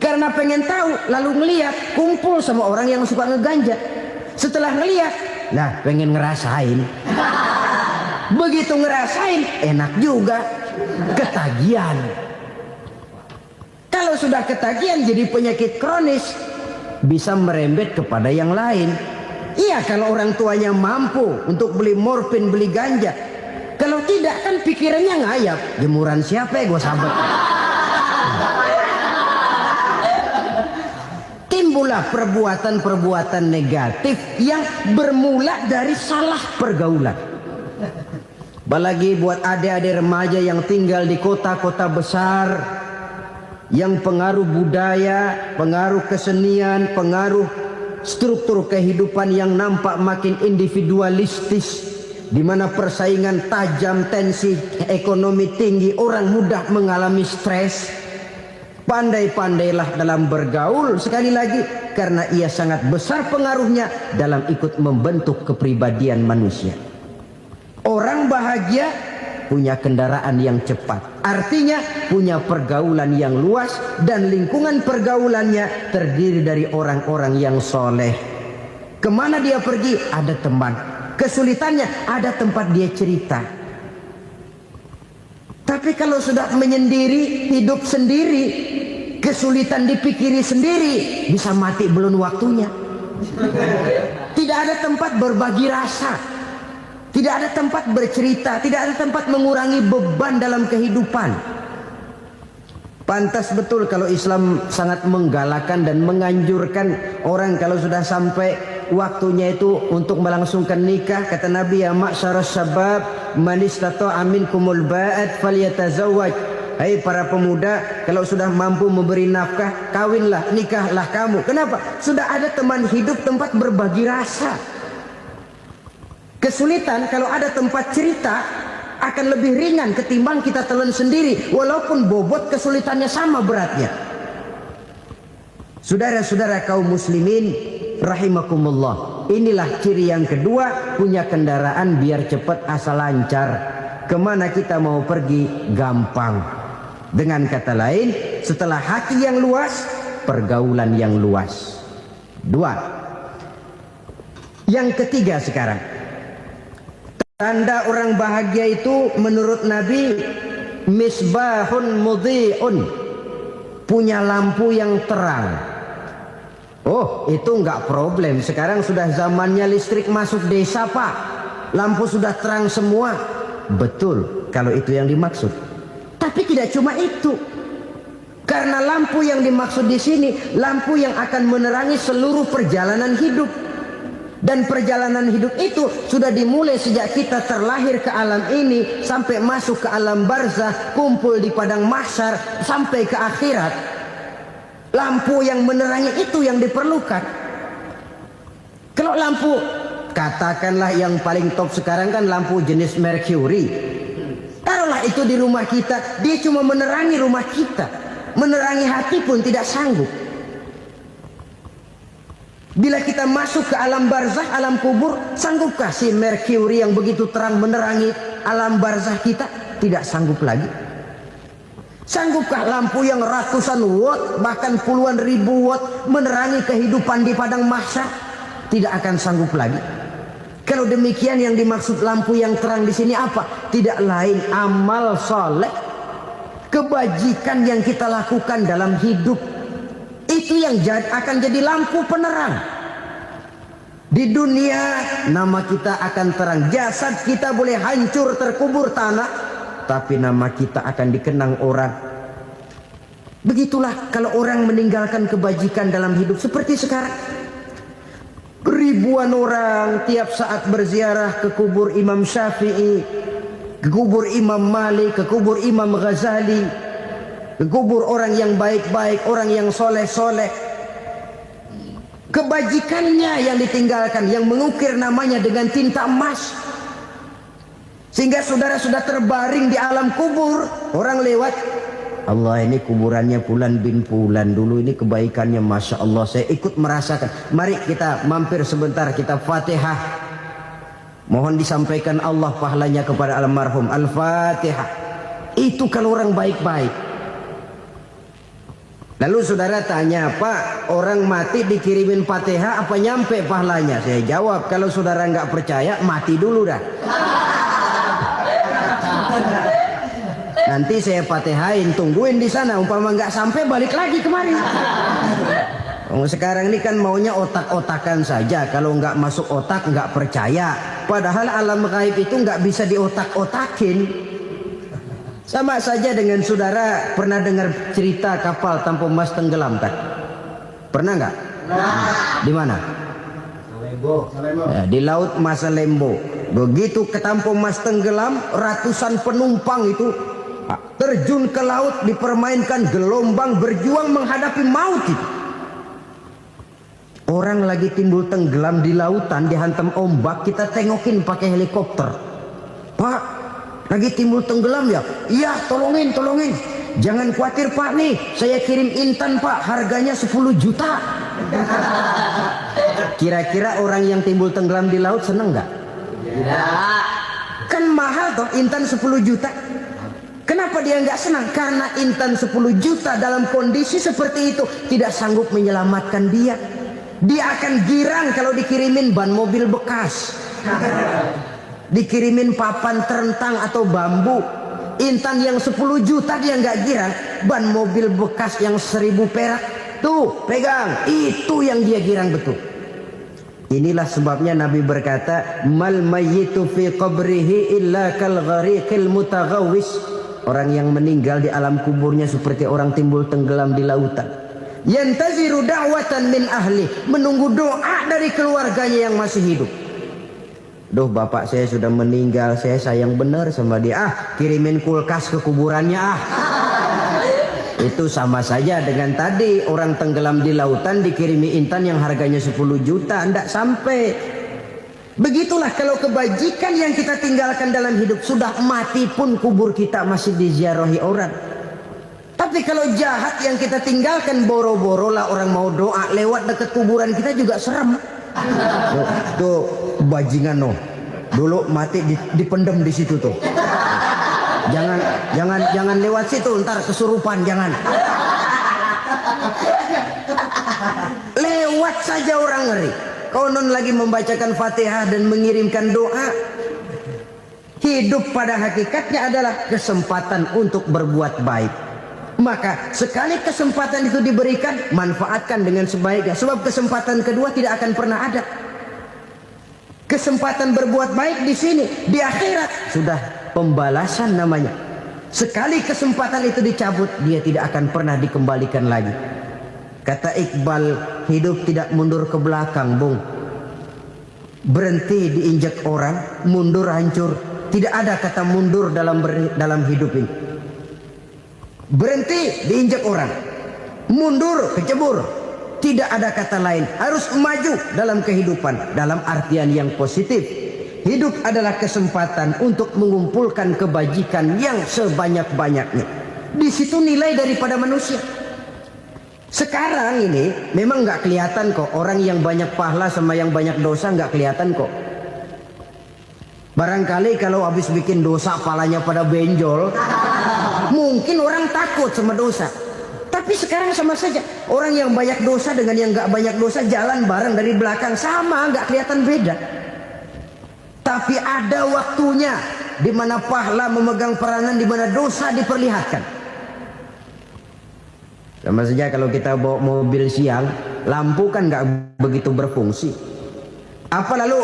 Karena pengen tahu lalu ngeliat, kumpul sama orang yang suka ngeganja. Setelah ngeliat, nah pengen ngerasain. Begitu ngerasain enak juga, ketagihan. Kalau sudah ketagihan jadi penyakit kronis, bisa merembet kepada yang lain. Iya, kalau orang tuanya mampu untuk beli morfin, beli ganja. Kalau tidak kan pikirannya ngayap, jemuran siapa ya gue sabet. Timbullah perbuatan-perbuatan negatif yang bermula dari salah pergaulan. Apalagi buat adik-adik remaja yang tinggal di kota-kota besar, yang pengaruh budaya, pengaruh kesenian, pengaruh struktur kehidupan yang nampak makin individualistis, di mana persaingan tajam, tensi ekonomi tinggi, orang mudah mengalami stres. Pandai-pandailah dalam bergaul, sekali lagi, karena ia sangat besar pengaruhnya dalam ikut membentuk kepribadian manusia. Orang bahagia punya kendaraan yang cepat, artinya punya pergaulan yang luas, dan lingkungan pergaulannya terdiri dari orang-orang yang soleh. Kemana dia pergi ada teman, kesulitannya ada tempat dia cerita. Tapi Tapi kalau sudah menyendiri, hidup sendiri, kesulitan dipikiri sendiri, bisa mati belum waktunya. Tidak ada tempat berbagi rasa, tidak ada tempat bercerita, tidak ada tempat mengurangi beban dalam kehidupan. Pantas betul kalau Islam sangat menggalakkan dan menganjurkan orang kalau sudah sampai waktunya itu untuk melangsungkan nikah. Kata Nabi, ya ma'syaras syabab man istata'a minkumul ba'at falyatazawwaj. Hai para pemuda, kalau sudah mampu memberi nafkah, kawinlah, nikahlah kamu. Kenapa? Sudah ada teman hidup, tempat berbagi rasa. Kesulitan kalau ada tempat cerita akan lebih ringan ketimbang kita telan sendiri, walaupun bobot kesulitannya sama beratnya. Saudara-saudara kaum muslimin rahimakumullah, inilah ciri yang kedua, punya kendaraan biar cepat asal lancar. Kemana kita mau pergi gampang. Dengan kata lain, setelah hati yang luas, pergaulan yang luas. Dua. Yang ketiga sekarang, tanda orang bahagia itu menurut Nabi, misbahun mudhi'un, punya lampu yang terang. Oh, itu enggak problem. Sekarang sudah zamannya listrik masuk desa, Pak. Lampu sudah terang semua. Betul, kalau itu yang dimaksud. Tapi tidak cuma itu. Karena lampu yang dimaksud di sini, lampu yang akan menerangi seluruh perjalanan hidup. Dan perjalanan hidup itu sudah dimulai sejak kita terlahir ke alam ini sampai masuk ke alam barzah, kumpul di padang mahsyar sampai ke akhirat. Lampu yang menerangi itu yang diperlukan. Kalau lampu, katakanlah yang paling top sekarang kan lampu jenis Mercury. Taruhlah itu di rumah kita, dia cuma menerangi rumah kita, menerangi hati pun tidak sanggup. Bila kita masuk ke alam barzah, alam kubur, sanggupkah si Mercury yang begitu terang menerangi alam barzah kita? Tidak sanggup lagi. Sanggupkah lampu yang ratusan watt, bahkan puluhan ribu watt menerangi kehidupan di padang mahsyar? Tidak akan sanggup lagi. Kalau demikian, yang dimaksud lampu yang terang di sini apa? Tidak lain amal soleh, kebajikan yang kita lakukan dalam hidup. Itu yang akan jadi lampu penerang. Di dunia nama kita akan terang. Jasad kita boleh hancur terkubur tanah, tapi nama kita akan dikenang orang. Begitulah kalau orang meninggalkan kebajikan dalam hidup seperti sekarang. Ribuan orang tiap saat berziarah ke kubur Imam Syafi'i, ke kubur Imam Malik, ke kubur Imam Ghazali, ke kubur orang yang baik-baik, orang yang soleh-soleh. Kebajikannya yang ditinggalkan, yang mengukir namanya dengan tinta emas. Sehingga saudara sudah terbaring di alam kubur, orang lewat, Allah, ini kuburannya Fulan bin Fulan, dulu ini kebaikannya Masya Allah, saya ikut merasakan. Mari kita mampir sebentar, kita Fatihah. Mohon disampaikan Allah pahalanya kepada almarhum. Al-Fatihah. Itu kalau orang baik-baik. Lalu saudara tanya, Pak, orang mati dikirimin Fatihah apa nyampe pahalanya? Saya jawab, kalau saudara nggak percaya, mati dulu dah. Nanti saya Fatihain, tungguin di sana. Umpama nggak sampai, balik lagi kemari. Sekarang ini kan maunya otak-otakan saja. Kalau nggak masuk otak, nggak percaya. Padahal alam gaib itu nggak bisa diotak-otakin. Sama saja dengan saudara pernah dengar cerita kapal tanpa emas tenggelam kan? Pernah nggak? Di mana? Ya, di laut Masalembo. Begitu ke tanpa emas tenggelam, ratusan penumpang itu terjun ke laut, dipermainkan gelombang, berjuang menghadapi maut itu. Orang lagi timbul tenggelam di lautan, dihantam ombak, kita tengokin pakai helikopter. Pak, lagi timbul tenggelam ya? Iya, tolongin. Jangan khawatir Pak, nih saya kirim intan Pak, harganya 10 juta. Kira-kira orang yang timbul tenggelam di laut seneng nggak? Tidak. Kan mahal toh intan 10 juta. Kenapa dia nggak senang? Karena intan 10 juta dalam kondisi seperti itu tidak sanggup menyelamatkan dia. Dia akan girang kalau dikirimin ban mobil bekas, dikirimin papan terentang atau bambu. Intan yang 10 juta dia nggak girang. Ban mobil bekas yang 1000 perak, tuh pegang, itu yang dia girang betul. Inilah sebabnya Nabi berkata, mal mayyitu fi qabrihi illa kal ghariqil mutaghawwis. Orang yang meninggal di alam kuburnya seperti orang timbul tenggelam di lautan. Yantaziru da'watan min ahli, menunggu doa dari keluarganya yang masih hidup. Duh, bapak saya sudah meninggal, saya sayang benar sama dia. Kirimin kulkas ke kuburannya Itu sama saja dengan tadi orang tenggelam di lautan dikirimi intan yang harganya 10 juta, ndak sampai. Begitulah kalau kebajikan yang kita tinggalkan dalam hidup, sudah mati pun kubur kita masih diziarahi orang. Tapi kalau jahat yang kita tinggalkan, boro-boro lah orang mau doa lewat dekat kuburan kita juga serem. Tuh bajingan no, dulu mati dipendem di situ tuh. Jangan lewat situ, ntar kesurupan, jangan. Lewat saja orang ngeri. Konon lagi membacakan Fatihah dan mengirimkan doa. Hidup pada hakikatnya adalah kesempatan untuk berbuat baik. Maka sekali kesempatan itu diberikan, manfaatkan dengan sebaiknya. Sebab kesempatan kedua tidak akan pernah ada. Kesempatan berbuat baik di sini, di akhirat sudah pembalasan namanya. Sekali kesempatan itu dicabut, dia tidak akan pernah dikembalikan lagi. Kata Iqbal, hidup tidak mundur ke belakang, Bung. Berhenti diinjak orang, mundur hancur. Tidak ada kata mundur dalam hidup ini. Berhenti diinjak orang, mundur kecebur. Tidak ada kata lain. Harus maju dalam kehidupan, dalam artian yang positif. Hidup adalah kesempatan untuk mengumpulkan kebajikan yang sebanyak-banyaknya. Di situ nilai daripada manusia. Sekarang ini memang nggak kelihatan kok, orang yang banyak pahala sama yang banyak dosa nggak kelihatan kok. Barangkali kalau habis bikin dosa palanya pada benjol, mungkin orang takut sama dosa. Tapi sekarang sama saja, orang yang banyak dosa dengan yang nggak banyak dosa jalan bareng dari belakang, sama, nggak kelihatan beda. Tapi ada waktunya di mana pahala memegang peranan, di mana dosa diperlihatkan. Sama saja kalau kita bawa mobil siang, lampu kan nggak begitu berfungsi. Apa lalu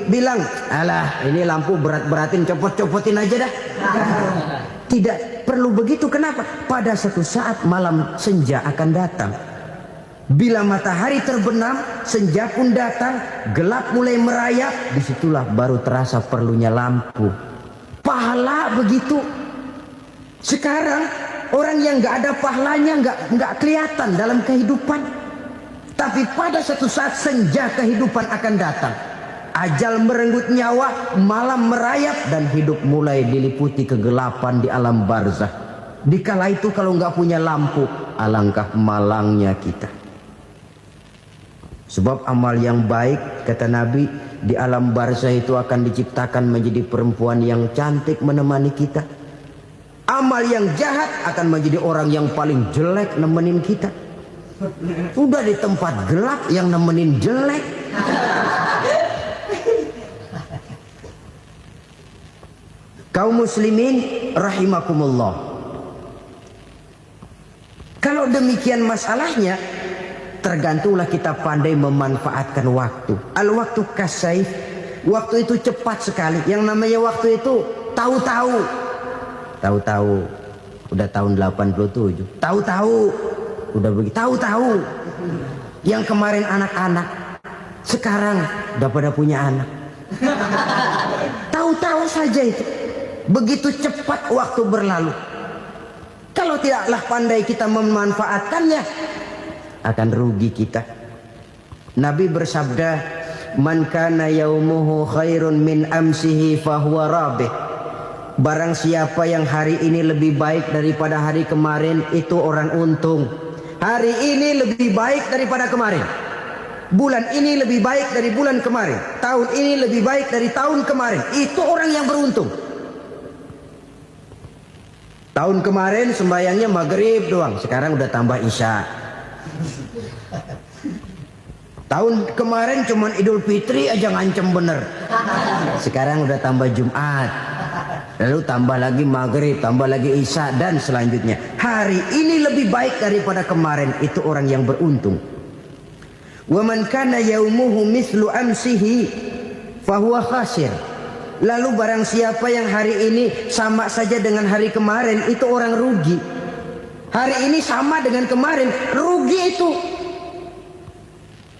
bilang, alah ini lampu berat-beratin, copot-copotin aja dah. Tidak perlu begitu. Kenapa? Pada suatu saat malam senja akan datang. Bila matahari terbenam, senja pun datang, gelap mulai merayap, disitulah baru terasa perlunya lampu. Pahala begitu. Sekarang orang yang nggak ada pahalanya nggak kelihatan dalam kehidupan. Tapi pada suatu saat senja kehidupan akan datang. Ajal merenggut nyawa, malam merayap, dan hidup mulai diliputi kegelapan di alam barzah. Dikala itu kalau nggak punya lampu, alangkah malangnya kita. Sebab amal yang baik, kata Nabi, di alam barzah itu akan diciptakan menjadi perempuan yang cantik menemani kita. Amal yang jahat akan menjadi orang yang paling jelek nemenin kita. Udah di tempat gelap yang nemenin jelek. Kaum muslimin rahimakumullah. Kalau demikian masalahnya, tergantunglah kita pandai memanfaatkan waktu. Al-waktu kasayf. Waktu itu cepat sekali. Yang namanya waktu itu tahu-tahu. Tahu-tahu udah tahun 87. Tahu-tahu udah begitu. Tahu-tahu yang kemarin anak-anak sekarang udah pada punya anak. Tahu-tahu saja itu. Begitu cepat waktu berlalu. Kalau tidaklah pandai kita memanfaatkannya, akan rugi kita. Nabi bersabda, "Man kana yaumuhu khairun min amsihi fahuwa rabih." Barang siapa yang hari ini lebih baik daripada hari kemarin, itu orang untung. Hari ini lebih baik daripada kemarin. Bulan ini lebih baik dari bulan kemarin. Tahun ini lebih baik dari tahun kemarin. Itu orang yang beruntung. Tahun kemarin sembahyangnya maghrib doang, sekarang udah tambah isya. Tahun kemarin cuman Idul Fitri aja ngancem bener, sekarang udah tambah Jumat. Lalu tambah lagi maghrib, tambah lagi isya dan selanjutnya. Hari ini lebih baik daripada kemarin. Itu orang yang beruntung. Wa man kana yaumuhu mithlu amsihi fahuwa khasir. Lalu barang siapa yang hari ini sama saja dengan hari kemarin, itu orang rugi. Hari ini sama dengan kemarin, rugi itu.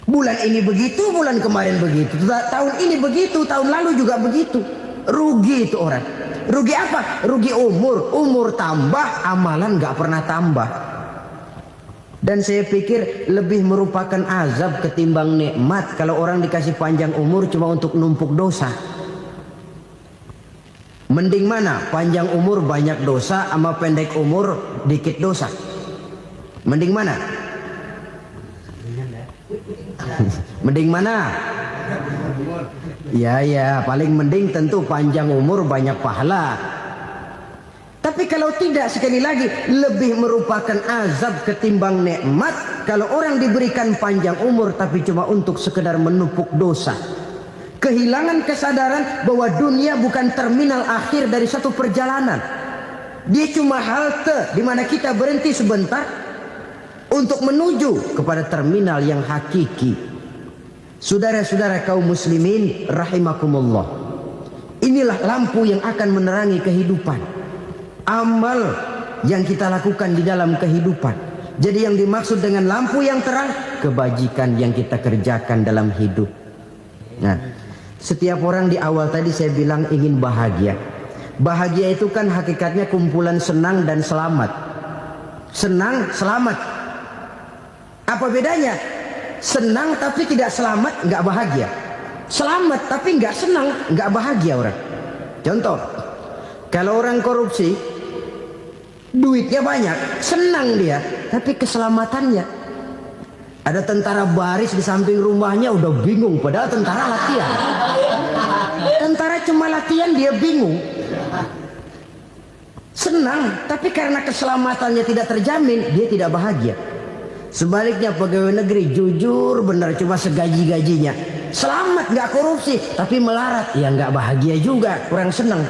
Bulan ini begitu, bulan kemarin begitu, tahun ini begitu, tahun lalu juga begitu. Rugi itu orang. Rugi apa? Rugi umur. Umur tambah, amalan gak pernah tambah. Dan saya pikir lebih merupakan azab ketimbang nikmat kalau orang dikasih panjang umur cuma untuk numpuk dosa. Mending mana? Panjang umur banyak dosa sama pendek umur dikit dosa. Mending mana? Mending mana? Ya, paling mending tentu panjang umur banyak pahala. Tapi kalau tidak, sekali lagi, lebih merupakan azab ketimbang nikmat kalau orang diberikan panjang umur tapi cuma untuk sekedar menumpuk dosa. Kehilangan kesadaran bahwa dunia bukan terminal akhir dari satu perjalanan. Dia cuma halte di mana kita berhenti sebentar untuk menuju kepada terminal yang hakiki. Saudara-saudara kaum muslimin rahimakumullah. Inilah lampu yang akan menerangi kehidupan. Amal yang kita lakukan di dalam kehidupan. Jadi yang dimaksud dengan lampu yang terang, kebajikan yang kita kerjakan dalam hidup. Nah, setiap orang di awal tadi saya bilang ingin bahagia. Bahagia itu kan hakikatnya kumpulan senang dan selamat. Senang, selamat. Apa bedanya? Senang tapi tidak selamat, nggak bahagia. Selamat tapi nggak senang, nggak bahagia orang. Contoh, kalau orang korupsi, duitnya banyak, senang dia, tapi keselamatannya. Ada tentara baris di samping rumahnya udah bingung, padahal tentara latihan. Tentara cuma latihan dia bingung. Senang, tapi karena keselamatannya tidak terjamin, dia tidak bahagia. Sebaliknya pegawai negeri jujur benar cuma segaji-gajinya, selamat nggak korupsi tapi melarat, ya nggak bahagia juga, kurang senang.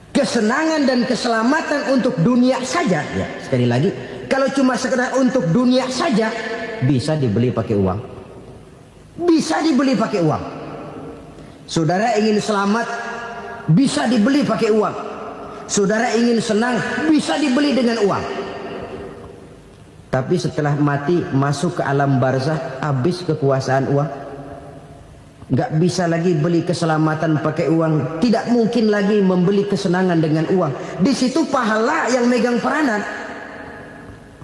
Kesenangan dan keselamatan untuk dunia saja, ya sekali lagi, kalau cuma sekedar untuk dunia saja bisa dibeli pakai uang, bisa dibeli pakai uang. Saudara ingin selamat bisa dibeli pakai uang, saudara ingin senang bisa dibeli dengan uang. Tapi setelah mati masuk ke alam barzah, habis kekuasaan uang. Nggak bisa lagi beli keselamatan pakai uang. Tidak mungkin lagi membeli kesenangan dengan uang. Di situ pahala yang megang peranan.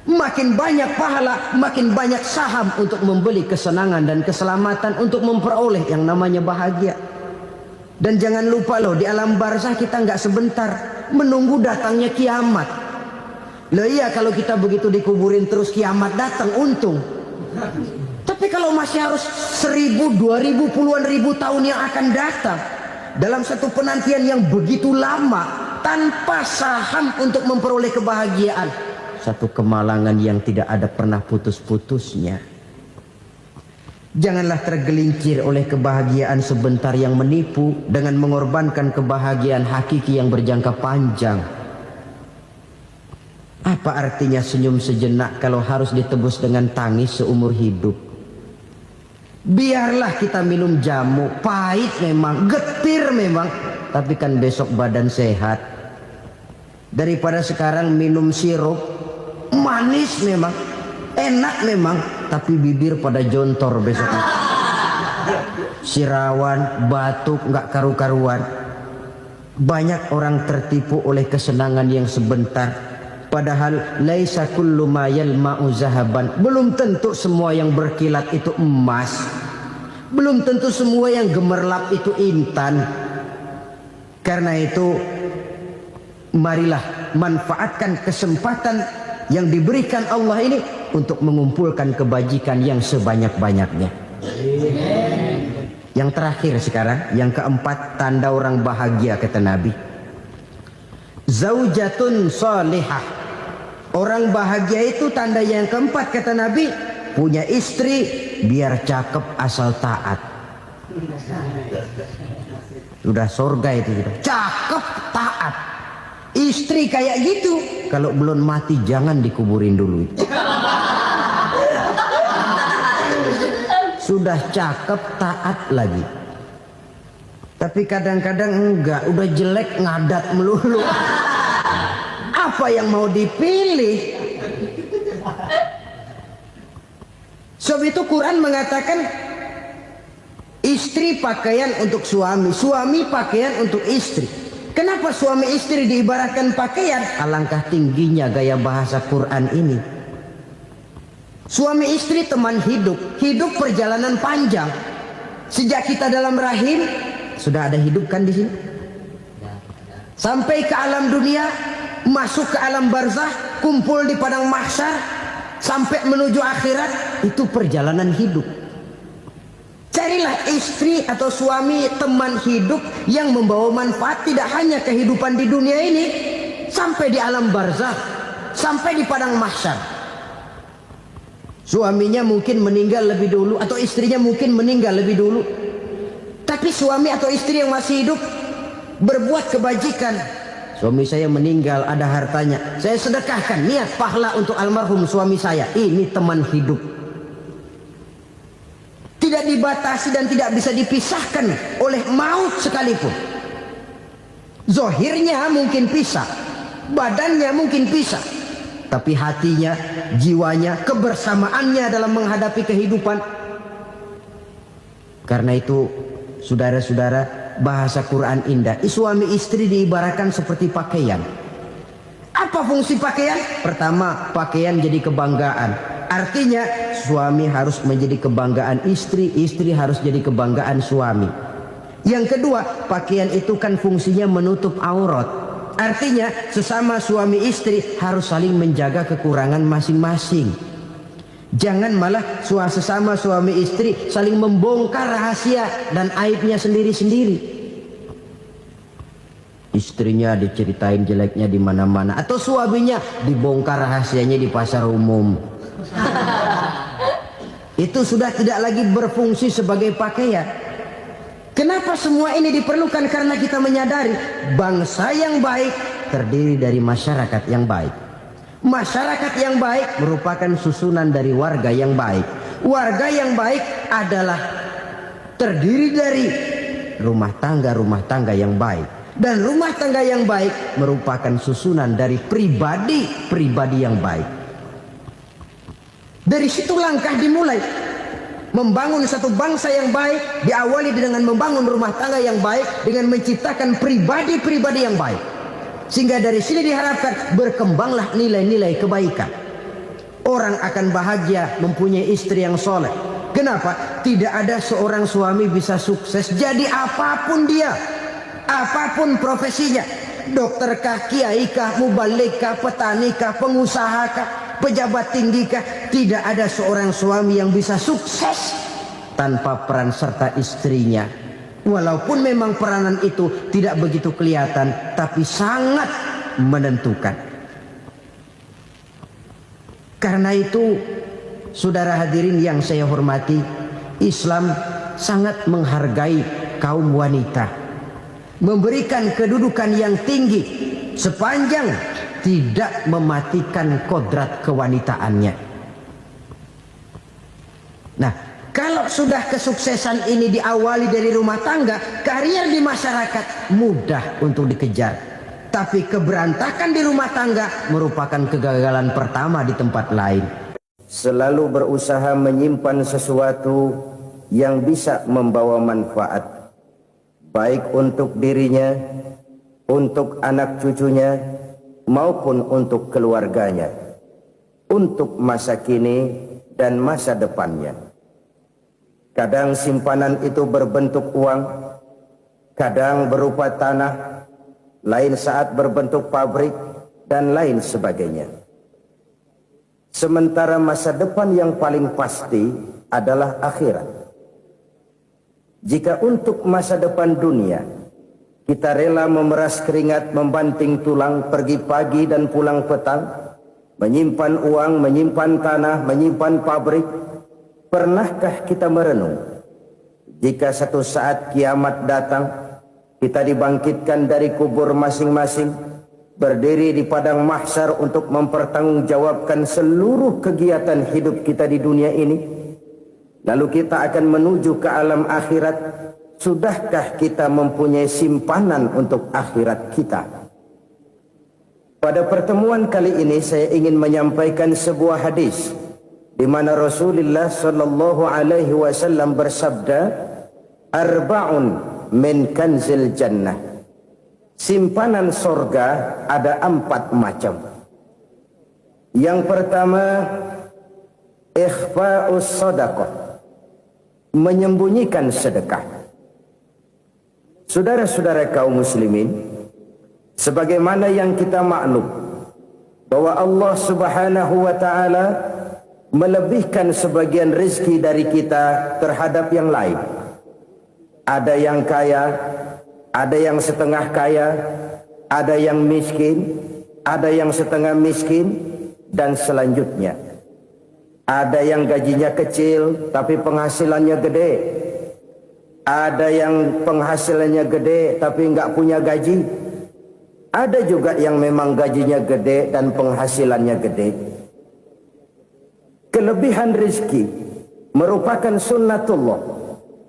Makin banyak pahala, makin banyak saham untuk membeli kesenangan dan keselamatan, untuk memperoleh yang namanya bahagia. Dan jangan lupa loh, di alam barzah kita nggak sebentar menunggu datangnya kiamat. Loh iya, kalau kita begitu dikuburin terus kiamat datang untung. Tapi kalau masih harus 1000, 2000, puluhan ribu tahun yang akan datang dalam satu penantian yang begitu lama tanpa saham untuk memperoleh kebahagiaan, satu kemalangan yang tidak ada pernah putus-putusnya. Janganlah tergelincir oleh kebahagiaan sebentar yang menipu dengan mengorbankan kebahagiaan hakiki yang berjangka panjang. Apa artinya senyum sejenak kalau harus ditebus dengan tangis seumur hidup? Biarlah kita minum jamu, pahit memang, getir memang, tapi kan besok badan sehat. Daripada sekarang minum sirup, manis memang, enak memang, tapi bibir pada jontor besoknya. Sirawan, batuk, nggak karu-karuan. Banyak orang tertipu oleh kesenangan yang sebentar. Padahal laisa kullu ma yalma'u zahaban. Belum tentu semua yang berkilat itu emas. Belum tentu semua yang gemerlap itu intan. Karena itu marilah manfaatkan kesempatan yang diberikan Allah ini untuk mengumpulkan kebajikan yang sebanyak-banyaknya. Yang terakhir sekarang, yang keempat, tanda orang bahagia kata Nabi. Zaujatun salihah. Orang bahagia itu tanda yang keempat kata Nabi, punya istri biar cakep asal taat. Sudah surga itu sudah. Cakep Istri kayak gitu, kalau belum mati jangan dikuburin dulu. Sudah cakep, taat lagi. Tapi kadang-kadang enggak, udah jelek ngadat melulu. Apa yang mau dipilih? Sebab itu Quran mengatakan istri pakaian untuk suami, suami pakaian untuk istri. Kenapa suami istri diibaratkan pakaian? Alangkah tingginya gaya bahasa Quran ini. Suami istri teman hidup, hidup perjalanan panjang. Sejak kita dalam rahim sudah ada hidup kan di sini. Sampai ke alam dunia, masuk ke alam barzah, kumpul di padang mahsyar, sampai menuju akhirat, itu perjalanan hidup. Carilah istri atau suami teman hidup yang membawa manfaat tidak hanya kehidupan di dunia ini, sampai di alam barzah, sampai di padang mahsyar. Suaminya mungkin meninggal lebih dulu atau istrinya mungkin meninggal lebih dulu. Tapi suami atau istri yang masih hidup berbuat kebajikan. Suami saya meninggal, ada hartanya, saya sedekahkan, niat pahala untuk almarhum suami saya. Ini teman hidup. Tidak dibatasi dan tidak bisa dipisahkan oleh maut sekalipun. Zohirnya mungkin pisah, badannya mungkin pisah, tapi hatinya, jiwanya, kebersamaannya dalam menghadapi kehidupan. Karena itu, saudara-saudara, bahasa Quran indah. Suami istri diibaratkan seperti pakaian. Apa fungsi pakaian? Pertama, pakaian jadi kebanggaan. Artinya suami harus menjadi kebanggaan istri, istri harus jadi kebanggaan suami. Yang kedua, pakaian itu kan fungsinya menutup aurat. Artinya sesama suami istri harus saling menjaga kekurangan masing-masing. Jangan malah sesama suami istri saling membongkar rahasia dan aibnya sendiri-sendiri. Istrinya diceritain jeleknya di mana-mana, atau suaminya dibongkar rahasianya di pasar umum. Itu sudah tidak lagi berfungsi sebagai pakaian. Kenapa semua ini diperlukan? Karena kita menyadari bangsa yang baik terdiri dari masyarakat yang baik. Masyarakat yang baik merupakan susunan dari warga yang baik. Warga yang baik adalah terdiri dari rumah tangga yang baik. Dan rumah tangga yang baik merupakan susunan dari pribadi yang baik. Dari situ langkah dimulai. Membangun satu bangsa yang baik diawali dengan membangun rumah tangga yang baik, dengan menciptakan pribadi-pribadi yang baik. Sehingga dari sini diharapkan berkembanglah nilai-nilai kebaikan. Orang akan bahagia mempunyai istri yang soleh. Kenapa? Tidak ada seorang suami bisa sukses jadi apapun dia, apapun profesinya. Dokterkah, kiaikah, mubalikah, petanikah, pengusahakah, pejabat tinggikah, tidak ada seorang suami yang bisa sukses tanpa peran serta istrinya. Walaupun memang peranan itu tidak begitu kelihatan, tapi sangat menentukan. Karena itu, saudara hadirin yang saya hormati, Islam sangat menghargai kaum wanita, memberikan kedudukan yang tinggi sepanjang tidak mematikan kodrat kewanitaannya. Nah, kalau sudah kesuksesan ini diawali dari rumah tangga, karier di masyarakat mudah untuk dikejar. Tapi keberantakan di rumah tangga merupakan kegagalan pertama di tempat lain. Selalu berusaha menyimpan sesuatu yang bisa membawa manfaat, baik untuk dirinya, untuk anak cucunya, maupun untuk keluarganya, untuk masa kini dan masa depannya. Kadang simpanan itu berbentuk uang, kadang berupa tanah, lain saat berbentuk pabrik, dan lain sebagainya. Sementara masa depan yang paling pasti adalah akhirat. Jika untuk masa depan dunia kita rela memeras keringat, membanting tulang, pergi pagi dan pulang petang, menyimpan uang, menyimpan tanah, menyimpan pabrik, pernahkah kita merenung jika satu saat kiamat datang, kita dibangkitkan dari kubur masing-masing, berdiri di padang mahsyar untuk mempertanggungjawabkan seluruh kegiatan hidup kita di dunia ini. Lalu kita akan menuju ke alam akhirat. Sudahkah kita mempunyai simpanan untuk akhirat kita? Pada pertemuan kali ini saya ingin menyampaikan sebuah hadis di mana Rasulullah sallallahu alaihi wasallam bersabda, "Arba'un min kanzil jannah." Simpanan sorga ada 4 macam. Yang pertama, ikhfa'us sadaqah, menyembunyikan sedekah. Saudara-saudara kaum muslimin, sebagaimana yang kita maklum bahwa Allah Subhanahu wa taala melebihkan sebagian rezeki dari kita terhadap yang lain. Ada yang kaya, ada yang setengah kaya, ada yang miskin, ada yang setengah miskin, dan selanjutnya. Ada yang gajinya kecil tapi penghasilannya gede. Ada yang penghasilannya gede tapi nggak punya gaji. Ada juga yang memang gajinya gede dan penghasilannya gede. Kelebihan rezeki merupakan sunnatullah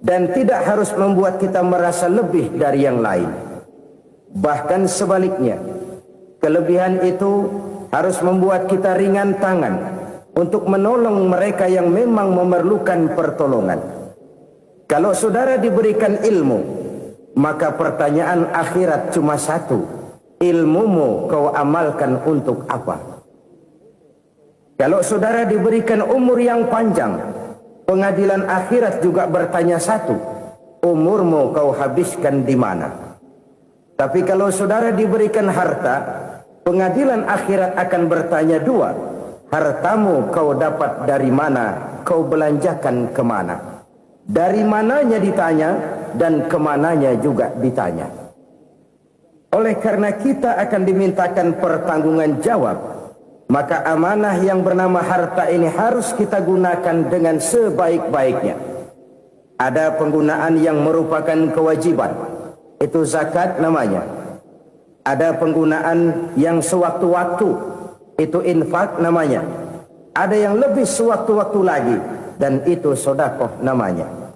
dan tidak harus membuat kita merasa lebih dari yang lain. Bahkan sebaliknya, kelebihan itu harus membuat kita ringan tangan untuk menolong mereka yang memang memerlukan pertolongan. Kalau saudara diberikan ilmu, maka pertanyaan akhirat cuma satu: ilmumu kau amalkan untuk apa? Kalau saudara diberikan umur yang panjang, pengadilan akhirat juga bertanya satu: umurmu kau habiskan di mana? Tapi kalau saudara diberikan harta, pengadilan akhirat akan bertanya dua: hartamu kau dapat dari mana? Kau belanjakan kemana? Dari mananya ditanya, dan kemananya juga ditanya. Oleh karena kita akan dimintakan pertanggungan jawab, maka amanah yang bernama harta ini harus kita gunakan dengan sebaik-baiknya. Ada penggunaan yang merupakan kewajiban, itu zakat namanya. Ada penggunaan yang sewaktu-waktu, itu infak namanya. Ada yang lebih sewaktu-waktu lagi, dan itu sedekah namanya.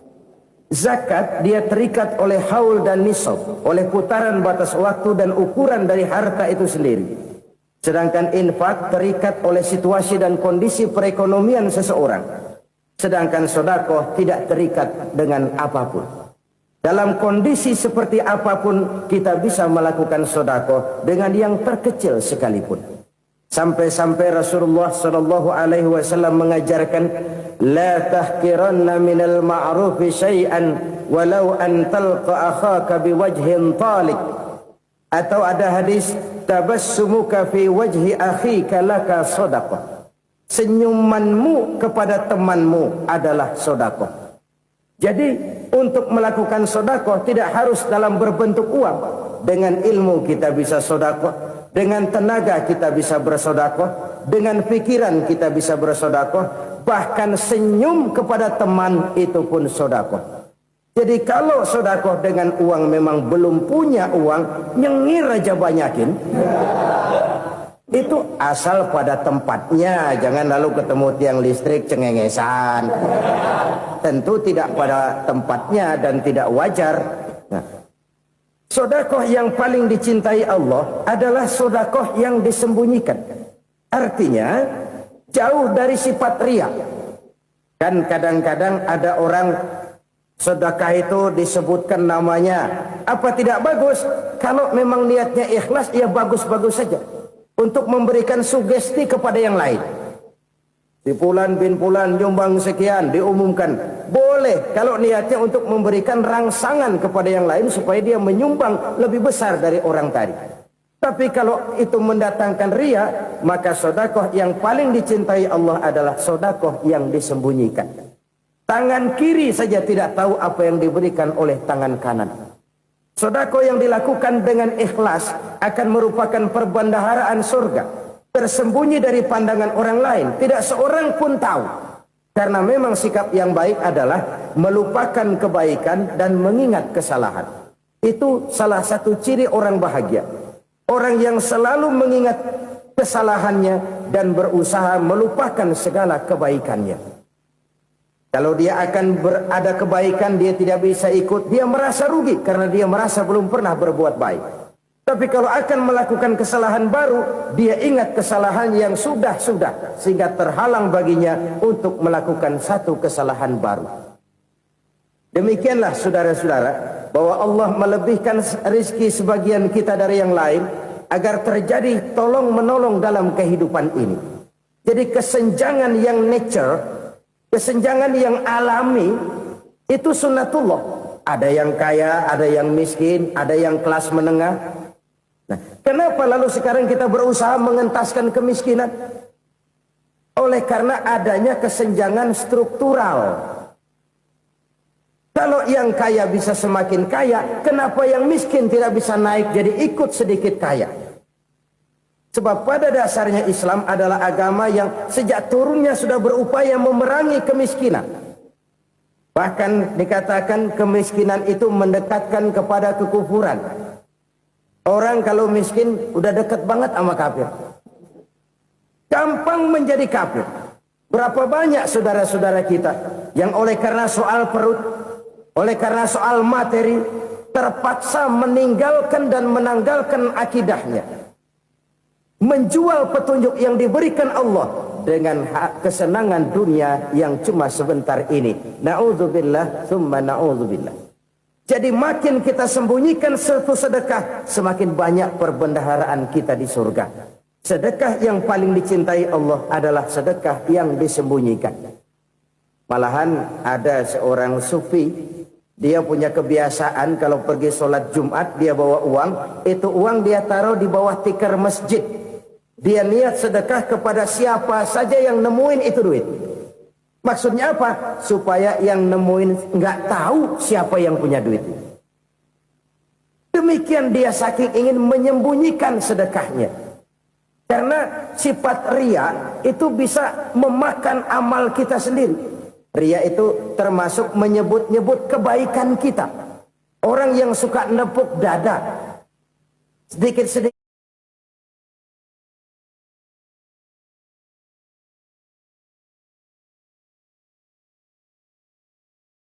Zakat dia terikat oleh haul dan nisab, oleh putaran batas waktu dan ukuran dari harta itu sendiri. Sedangkan infak terikat oleh situasi dan kondisi perekonomian seseorang. Sedangkan sedekah tidak terikat dengan apapun. Dalam kondisi seperti apapun kita bisa melakukan sedekah dengan yang terkecil sekalipun. Sampai-sampai Rasulullah sallallahu alaihi wasallam mengajarkan, la tahqiranna minal ma'rufi syai'an walau an talqa akhaka biwajhin talik. Atau ada hadis, tabassumuka fi wajhi akhika laka shadaqah. Senyumanmu kepada temanmu adalah sedekah. Jadi untuk melakukan sedekah tidak harus dalam berbentuk uang. Dengan ilmu kita bisa sedekah, dengan tenaga kita bisa bersedekah, dengan pikiran kita bisa bersedekah, bahkan senyum kepada teman itu pun sedekah. Jadi kalau sedekah dengan uang memang belum punya uang, nyengir aja banyakin. Itu asal pada tempatnya, jangan lalu ketemu tiang listrik cengengesan. Tentu tidak pada tempatnya dan tidak wajar. Nah, sedekah yang paling dicintai Allah adalah sedekah yang disembunyikan. Artinya jauh dari sifat riya. Kan kadang-kadang ada orang sedekah itu disebutkan namanya. Apa tidak bagus? Kalau memang niatnya ikhlas, ya bagus-bagus saja. Untuk memberikan sugesti kepada yang lain. Si Fulan bin Fulan nyumbang sekian, diumumkan. Boleh kalau niatnya untuk memberikan rangsangan kepada yang lain supaya dia menyumbang lebih besar dari orang tadi. Tapi kalau itu mendatangkan riya, maka sedekah yang paling dicintai Allah adalah sedekah yang disembunyikan. Tangan kiri saja tidak tahu apa yang diberikan oleh tangan kanan. Sedekah yang dilakukan dengan ikhlas akan merupakan perbendaharaan surga, tersembunyi dari pandangan orang lain, tidak seorang pun tahu. Karena memang sikap yang baik adalah melupakan kebaikan dan mengingat kesalahan. Itu salah satu ciri orang bahagia. Orang yang selalu mengingat kesalahannya dan berusaha melupakan segala kebaikannya. Kalau dia akan berada kebaikan, dia tidak bisa ikut, dia merasa rugi karena dia merasa belum pernah berbuat baik. Tapi kalau akan melakukan kesalahan baru, dia ingat kesalahan yang sudah-sudah, sehingga terhalang baginya untuk melakukan satu kesalahan baru. Demikianlah saudara-saudara, bahwa Allah melebihkan rizki sebagian kita dari yang lain, agar terjadi tolong menolong dalam kehidupan ini. Jadi kesenjangan yang nature, kesenjangan yang alami, itu sunnatullah. Ada yang kaya, ada yang miskin, ada yang kelas menengah. Nah, kenapa lalu sekarang kita berusaha mengentaskan kemiskinan? Oleh karena adanya kesenjangan struktural. Kalau yang kaya bisa semakin kaya, kenapa yang miskin tidak bisa naik jadi ikut sedikit kaya? Sebab pada dasarnya Islam adalah agama yang sejak turunnya sudah berupaya memerangi kemiskinan. Bahkan dikatakan kemiskinan itu mendekatkan kepada kekufuran. Orang kalau miskin udah dekat banget sama kafir. Gampang menjadi kafir. Berapa banyak saudara-saudara kita yang oleh karena soal perut, oleh karena soal materi, terpaksa meninggalkan dan menanggalkan akidahnya. Menjual petunjuk yang diberikan Allah dengan kesenangan dunia yang cuma sebentar ini. Na'udzubillah, thumma na'udzubillah. Jadi makin kita sembunyikan satu sedekah, semakin banyak perbendaharaan kita di surga. Sedekah yang paling dicintai Allah adalah sedekah yang disembunyikan. Malahan ada seorang sufi, dia punya kebiasaan kalau pergi sholat Jumat dia bawa uang, itu uang dia taruh di bawah tikar masjid. Dia niat sedekah kepada siapa saja yang nemuin itu duit. Maksudnya apa? Supaya yang nemuin nggak tahu siapa yang punya duit. Demikian dia saking ingin menyembunyikan sedekahnya. Karena sifat ria itu bisa memakan amal kita sendiri. Ria itu termasuk menyebut-nyebut kebaikan kita. Orang yang suka nepuk dada, sedikit-sedikit